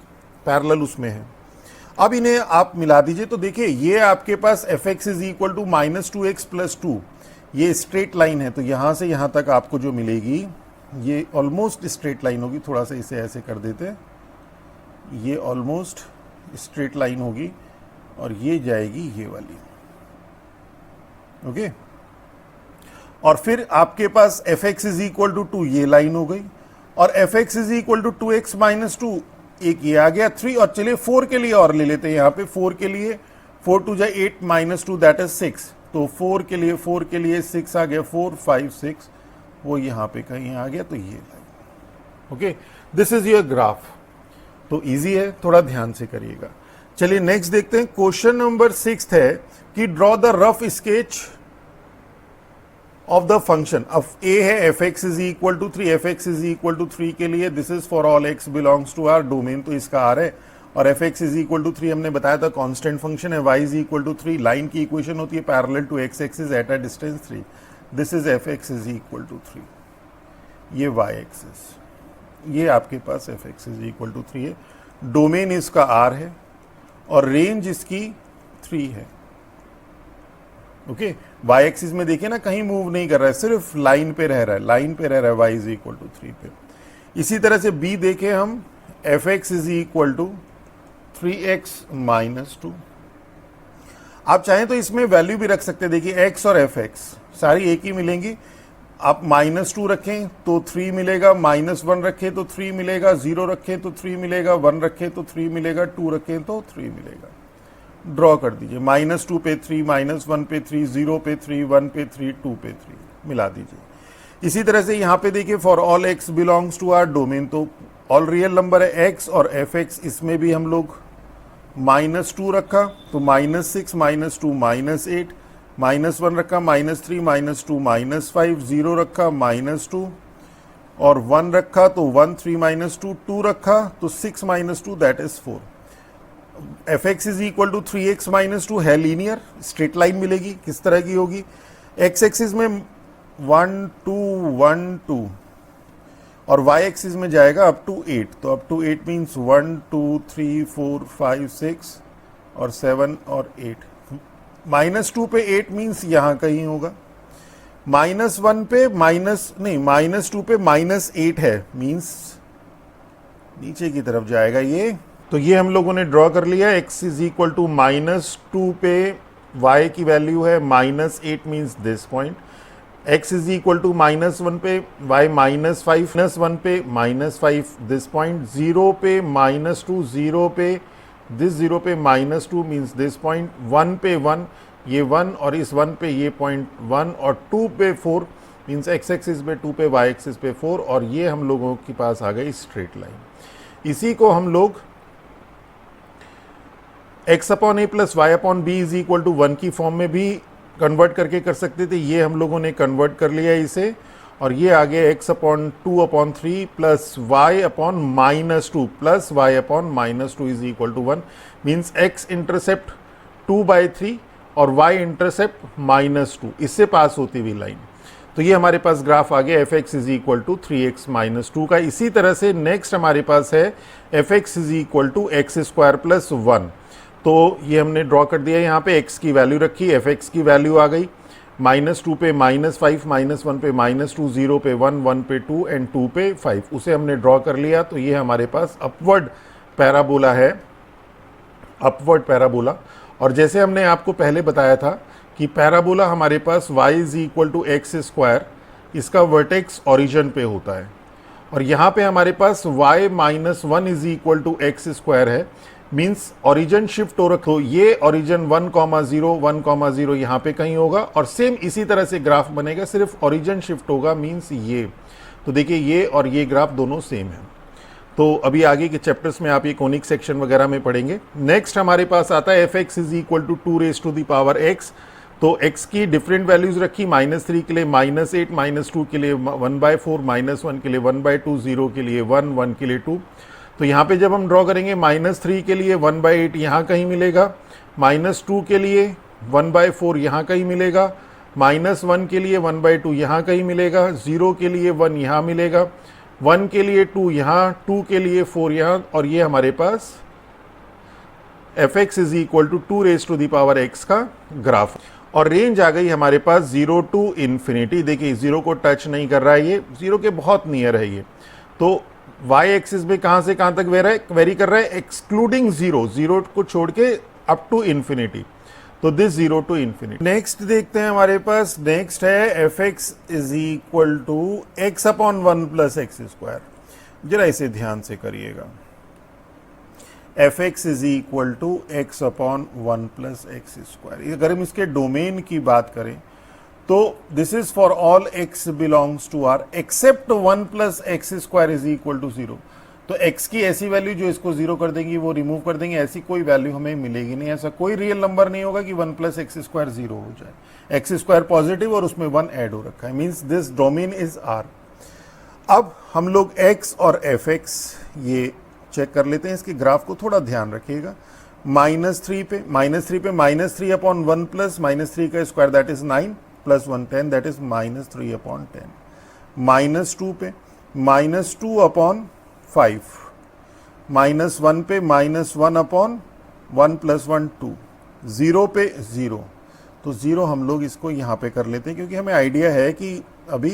पैरेलल उसमें है। अब इन्हें आप मिला दीजिए तो देखिए ये आपके पास fx is equal to -2x plus 2, ये स्ट्रेट लाइन है, तो यहां से यहां तक आपको जो मिलेगी ये ऑलमोस्ट स्ट्रेट लाइन होगी। थोड़ा सा इसे ऐसे कर देते हैं, ये ऑलमोस्ट स्ट्रेट लाइन होगी और ये जाएगी ये वाली, ओके। और फिर आपके पास fx इज इक्वल टू 2 ये लाइन हो गई, और fx is equal to 2x minus 2 एक ये आ गया 3। और चलिए 4 के लिए और ले लेते हैं, यहाँ पे 4 के लिए 4 2 जा 8 माइनस 2 दैट इज 6, तो 4 के लिए 6 आ गया, 4 5 6 वो यहाँ पे कहीं आ गया, तो ये line, okay. This is your graph. तो इजी है, थोड़ा ध्यान से करिएगा। चलिए नेक्स्ट देखते हैं। क्वेश्चन नंबर 6 है कि draw the rough sketch of the function. अब a है fx is equal to 3, fx is equal to 3 के लिए this is for all x belongs to R domain, तो इसका r है, और fx इज इक्वल टू 3 हमने बताया था कांस्टेंट फंक्शन है, y is equal to 3 line की इक्वेशन होती है parallel to x axis at a distance 3, this is fx is equal to 3, ये y एक्सिस, ये आपके पास fx इज इक्वल टू 3 है, डोमेन इसका r है और रेंज इसकी 3 है, ओके। y एक्सिस में देखिए ना कहीं मूव नहीं कर रहा है, सिर्फ लाइन पे रह रहा है, लाइन पे रह रहा है y इज इक्वल टू 3 पे। इसी तरह से b देखें हम, fx is equal to 3x minus 2। आप चाहें तो इसमें वैल्यू भी रख सकते हैं, देखिए x और fx सारी एक ही मिलेंगी। आप -2 रखें तो 3 मिलेगा, -1 रखें तो 3 मिलेगा, 0 रखें तो 3 मिलेगा, 1 रखें तो 3 मिलेगा, 2 रखें तो 3 मिलेगा। ड्रॉ कर दीजिए, -2 पे 3, -1 पे 3, 0 पे 3, 1 पे 3, 2 पे 3 मिला दीजिए। इसी तरह से यहाँ पे देखिए for all x belongs to R domain, तो ऑल रियल नंबर है x और fx, इसमें भी हम लोग -2 रखा तो -6 -2 -8, -1 रखा -3 -2 -5, 0 रखा -2 और 1 रखा तो 1 3 -2, 2 रखा तो 6 -2 that is 4। fx is equal to 3x minus 2 है लीनियर, स्ट्रेट लाइन मिलेगी, किस तरह की होगी, x एक्सिस में 1 2 1 2 और y एक्सिस में जाएगा अप टू 8, तो अप टू 8 मीन्स 1 2 3 4 5 6 और 7 और 8। -2 पे 8 मीन्स यहां कहीं होगा, -1 पे -2 पे -8 है मीन्स नीचे की तरफ जाएगा ये। तो ये हम लोगों ने ड्रॉ कर लिया, x इज इक्वल टू -2 पे y की वैल्यू है -8 means this point, x is equal to -1 पे y -5, -1 पे -5 दिस पॉइंट, 0 पे -2, 0 पे दिस 0 पे -2 मीन्स दिस पॉइंट, 1 पे 1 ये 1 और इस 1 पे ये पॉइंट 1 और 2 पे 4 मीन्स x एक्सिस पे 2 पे y एक्सिस पे 4 और ये हम लोगों के पास आ गई स्ट्रेट लाइन। इसी को हम लोग x upon a plus y upon b is equal to 1 की फॉर्म में भी कन्वर्ट करके कर सकते थे, ये हम लोगों ने कन्वर्ट कर लिया इसे, और ये आ गया x upon 2 upon 3 plus y upon -2 plus y upon -2 is equal to 1 means x intercept 2/3 और y इंटरसेप्ट -2, इससे पास होती हुई लाइन। तो ये हमारे पास ग्राफ आ गया fx is equal to 3x minus 2 का। इसी तरह से नेक्स्ट हमारे पास है fx is equal to x square plus 1। तो ये हमने ड्रॉ कर दिया, यहाँ पे x की वैल्यू रखी, fx की वैल्यू आ गई -2 पे -5, -1 पे -2, 0 पे 1, 1 पे 2 एंड 2 पे 5, उसे हमने ड्रॉ कर लिया। तो ये हमारे पास अपवर्ड पैराबोला है, अपवर्ड पैराबोला। और जैसे हमने आपको पहले बताया था कि पैराबोला हमारे पास y is equal to x square, इसका वर्टेक्स ओरिजिन पे होता है, और यहाँ पे हमारे पास y minus 1 is equal to x square है, मीन्स ओरिजिन शिफ्ट हो रखो, ये ओरिजिन 1,0 1,0 यहाँ पे कहीं होगा, और सेम इसी तरह से ग्राफ बनेगा, सिर्फ ओरिजिन शिफ्ट होगा, मीन्स ये। तो देखिए ये और ये ग्राफ दोनों सेम है। तो अभी आगे के चैप्टर्स में आप ये कोनिक सेक्शन वगैरह में पढ़ेंगे। नेक्स्ट हमारे पास आता है fx is equal to 2 raise to the power x। तो x की डिफरेंट वैल्यूज रखी, -3 के लिए -8, -2 के लिए 1/4, -1 के लिए 1/2, 0 के लिए 1, 1 के लिए 2। तो यहाँ पे जब हम ड्रॉ करेंगे -3 के लिए 1/8 यहाँ कहीं मिलेगा, -2 के लिए 1/4 यहाँ कहीं मिलेगा, -1 के लिए 1/2 यहाँ कहीं मिलेगा, 0 के लिए 1 यहाँ मिलेगा, 1 के लिए 2 यहाँ, 2 के लिए 4 यहाँ, और ये हमारे पास fx is equal to 2 raise to the power x का ग्राफ। और रेंज आ गई हमारे पास 0 टू इन्फिनिटी। देखिए 0 को टच नहीं कर रहा है, ये 0 के बहुत नियर है ये। तो y एक्सिस में कहाँ से कहाँ तक वेरी कर रहा है, एक्सक्लूडिंग 0, 0 को छोड़ के अप टू इन्फिनिटी। तो दिस 0 टू इन्फिनिटी। नेक्स्ट देखते हैं हमारे पास, नेक्स्ट है fx is equal to x upon 1 plus x square. जरा इसे ध्यान से करिएगा, fx is equal to x upon 1 plus x square. अगर हम इसके डोमेन की बात करें तो this is for all x belongs to r except 1 plus x square is equal to 0। तो x की ऐसी वैल्यू जो इसको 0 कर देंगी वो रिमूव कर देंगे, ऐसी कोई वैल्यू हमें मिलेगी नहीं। ऐसा कोई रियल नंबर नहीं होगा कि 1 प्लस एक्स स्क्वायर 0 हो जाए। एक्स स्क्वायर पॉजिटिव और उसमें 1 ऐड हो रखा है, means this domain is r। अब हम लोग x और fx ये चेक कर लेते हैं। इसके ग्राफ को थोड़ा ध्यान रखिएगा। -3 पे -3 अपॉन 1 प्लस -3 का square that is 9 plus 1 10 that is -3 upon 10। -2 पे -2 अपॉन 5, -1 पे -1 अपॉन 1 प्लस 1 2, 0 पे 0। तो 0 हम लोग इसको यहाँ पे कर लेते हैं क्योंकि हमें आइडिया है कि अभी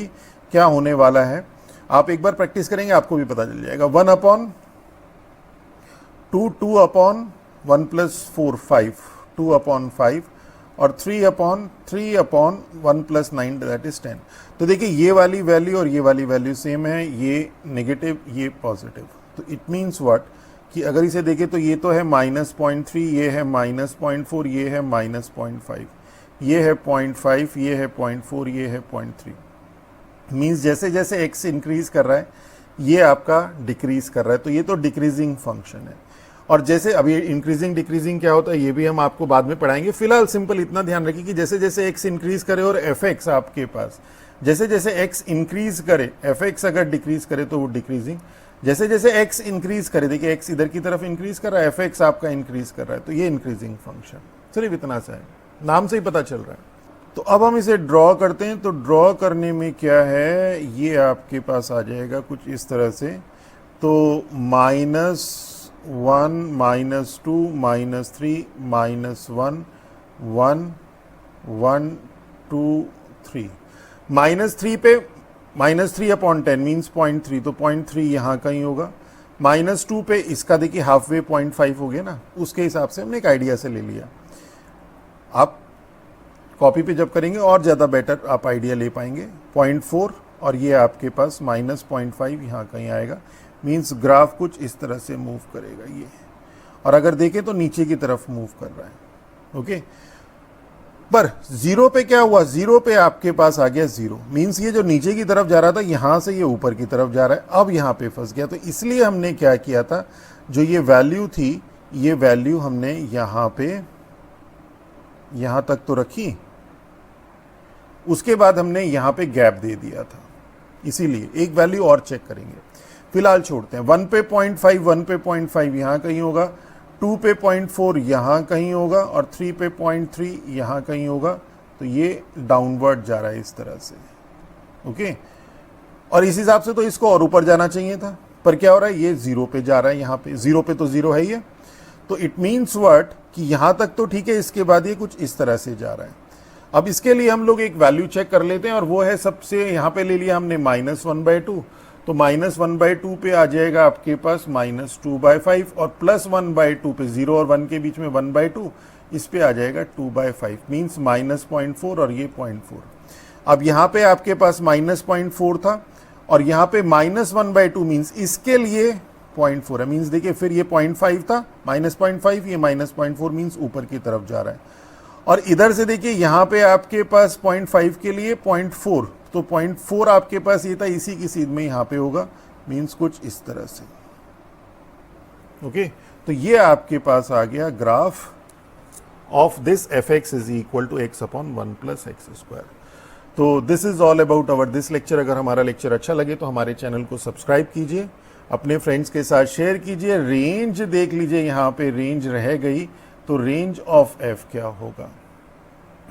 क्या होने वाला है। आप एक बार प्रैक्टिस करेंगे आपको भी पता चल जाएगा। 1 अपॉन 2, 2 अपॉन 1 प्लस 4 5, 2 अपॉन 5 और 3 अपॉन 1 प्लस 9 दैट इज 10। तो देखिए ये वाली वैल्यू और ये वाली वैल्यू सेम है, ये नेगेटिव ये पॉजिटिव। तो इट मीन्स व्हाट कि अगर इसे देखें तो ये तो है -0.3, ये है -0.4, ये है -0.5, ये है 0.5, ये है 0.4, ये है 0.3। मीन्स जैसे जैसे x इंक्रीज कर रहा है ये आपका डिक्रीज कर रहा है, तो ये तो डिक्रीजिंग फंक्शन है। और जैसे अभी इंक्रीजिंग डिक्रीजिंग क्या होता है ये भी हम आपको बाद में पढ़ाएंगे। फिलहाल सिंपल इतना ध्यान रखिए कि जैसे जैसे x इंक्रीज करे और fx आपके पास जैसे जैसे x इंक्रीज करे, fx अगर डिक्रीज करे तो वो डिक्रीजिंग, जैसे जैसे x इंक्रीज करे, देखिए x इधर की तरफ इंक्रीज कर रहा है, fx आपका इंक्रीज कर रहा है, तो ये इंक्रीजिंग फंक्शन। सिर्फ इतना सा है, नाम से ही पता चल रहा है। तो अब हम इसे ड्रॉ करते हैं। तो ड्रॉ करने में क्या है, ये आपके पास आ जाएगा कुछ इस तरह से। तो -1 -2 -3 -1 1 1 2 3 -3 पे -3 अपॉन 10 मीन्स 0.3, तो 0.3 यहाँ कहीं होगा। -2 पे इसका देखिए हाफ वे 0.5 हो गया ना, उसके हिसाब से हमने एक आइडिया से ले लिया। आप कॉपी पे जब करेंगे और ज़्यादा बेटर आप आइडिया ले पाएंगे। 0.4 और ये आपके पास -0.5 यहाँ कहीं आएगा, मीन्स ग्राफ कुछ इस तरह से मूव करेगा ये, और अगर देखें तो नीचे की तरफ मूव कर रहा है। ओके, पर 0 पे क्या हुआ, 0 पे आपके पास आ गया 0, मीन्स ये जो नीचे की तरफ जा रहा था यहाँ से ये ऊपर की तरफ जा रहा है, अब यहाँ पे फंस गया। तो इसलिए हमने क्या किया था, जो ये वैल्यू थी ये वैल्यू हमने यहाँ पे यहाँ तक तो रखी, उसके बाद हमने यहाँ पे गैप दे दिया था, इसीलिए एक वैल्यू और चेक करेंगे। फिलहाल छोड़ते हैं। 1 पे 0.5, 1 पे 0.5 यहाँ कहीं होगा, 2 पे 0.4 यहाँ कहीं होगा और 3 पे 0.3 यहाँ कहीं होगा। तो ये डाउनवर्ड जा रहा है इस तरह से, ओके और इस हिसाब से तो इसको और ऊपर जाना चाहिए था, पर क्या हो रहा है, ये 0 पे जा रहा है, यहाँ पे 0 पे तो 0 है ही है, तो इट मीन्स व्हाट कि यहाँ तक तो ठीक है, इसके बाद ये कुछ इस तरह से जा रहा है। अब इसके लिए हम लोग एक वैल्यू चेक कर लेते हैं और वो है सबसे यहाँ पे ले लिया हमने -1/2, तो -1/2 पे आ जाएगा आपके पास -2/5 और +1/2 पे 0 और 1 के बीच में 1/2, इस पे आ जाएगा 2/5 मीन्स -0.4 और ये 0.4। अब यहाँ पे आपके पास -0.4 था और यहाँ पे -1/2 मीन्स इसके लिए 0.4 है, मीन्स देखिए फिर ये 0.5 था, -0.5, ये -0.4 मीन्स ऊपर की तरफ जा रहा है। और इधर से देखिए यहाँ पे आपके पास 0.5 के लिए 0.4, तो 0.4 आपके पास ये था, इसी की सीध में यहाँ पे होगा, मीन्स कुछ इस तरह से। ओके तो ये आपके पास आ गया graph of this fx is equal to x upon 1 plus x square. तो this is all about our this lecture. अगर हमारा लेक्चर अच्छा लगे तो हमारे चैनल को सब्सक्राइब कीजिए, अपने फ्रेंड्स के साथ शेयर कीजिए। रेंज देख लीजिए, यहाँ पे रेंज रह गई, तो रेंज ऑफ f क्या होगा,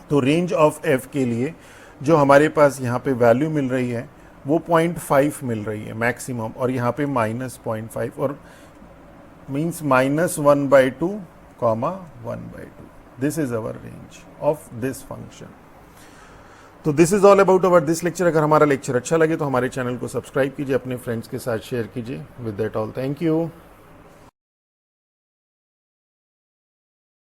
तो रेंज ऑफ f के लिए जो हमारे पास यहाँ पे वैल्यू मिल रही है वो 0.5 मिल रही है मैक्सिमम, और यहाँ पे -0.5 और means -1/2, 1/2। This is our range of this function. तो this is all about our this lecture. अगर हमारा लेक्चर अच्छा लगे तो हमारे चैनल को सब्सक्राइब कीजिए, अपने फ्रेंड्स के साथ शेयर कीजिए। With that all, thank you.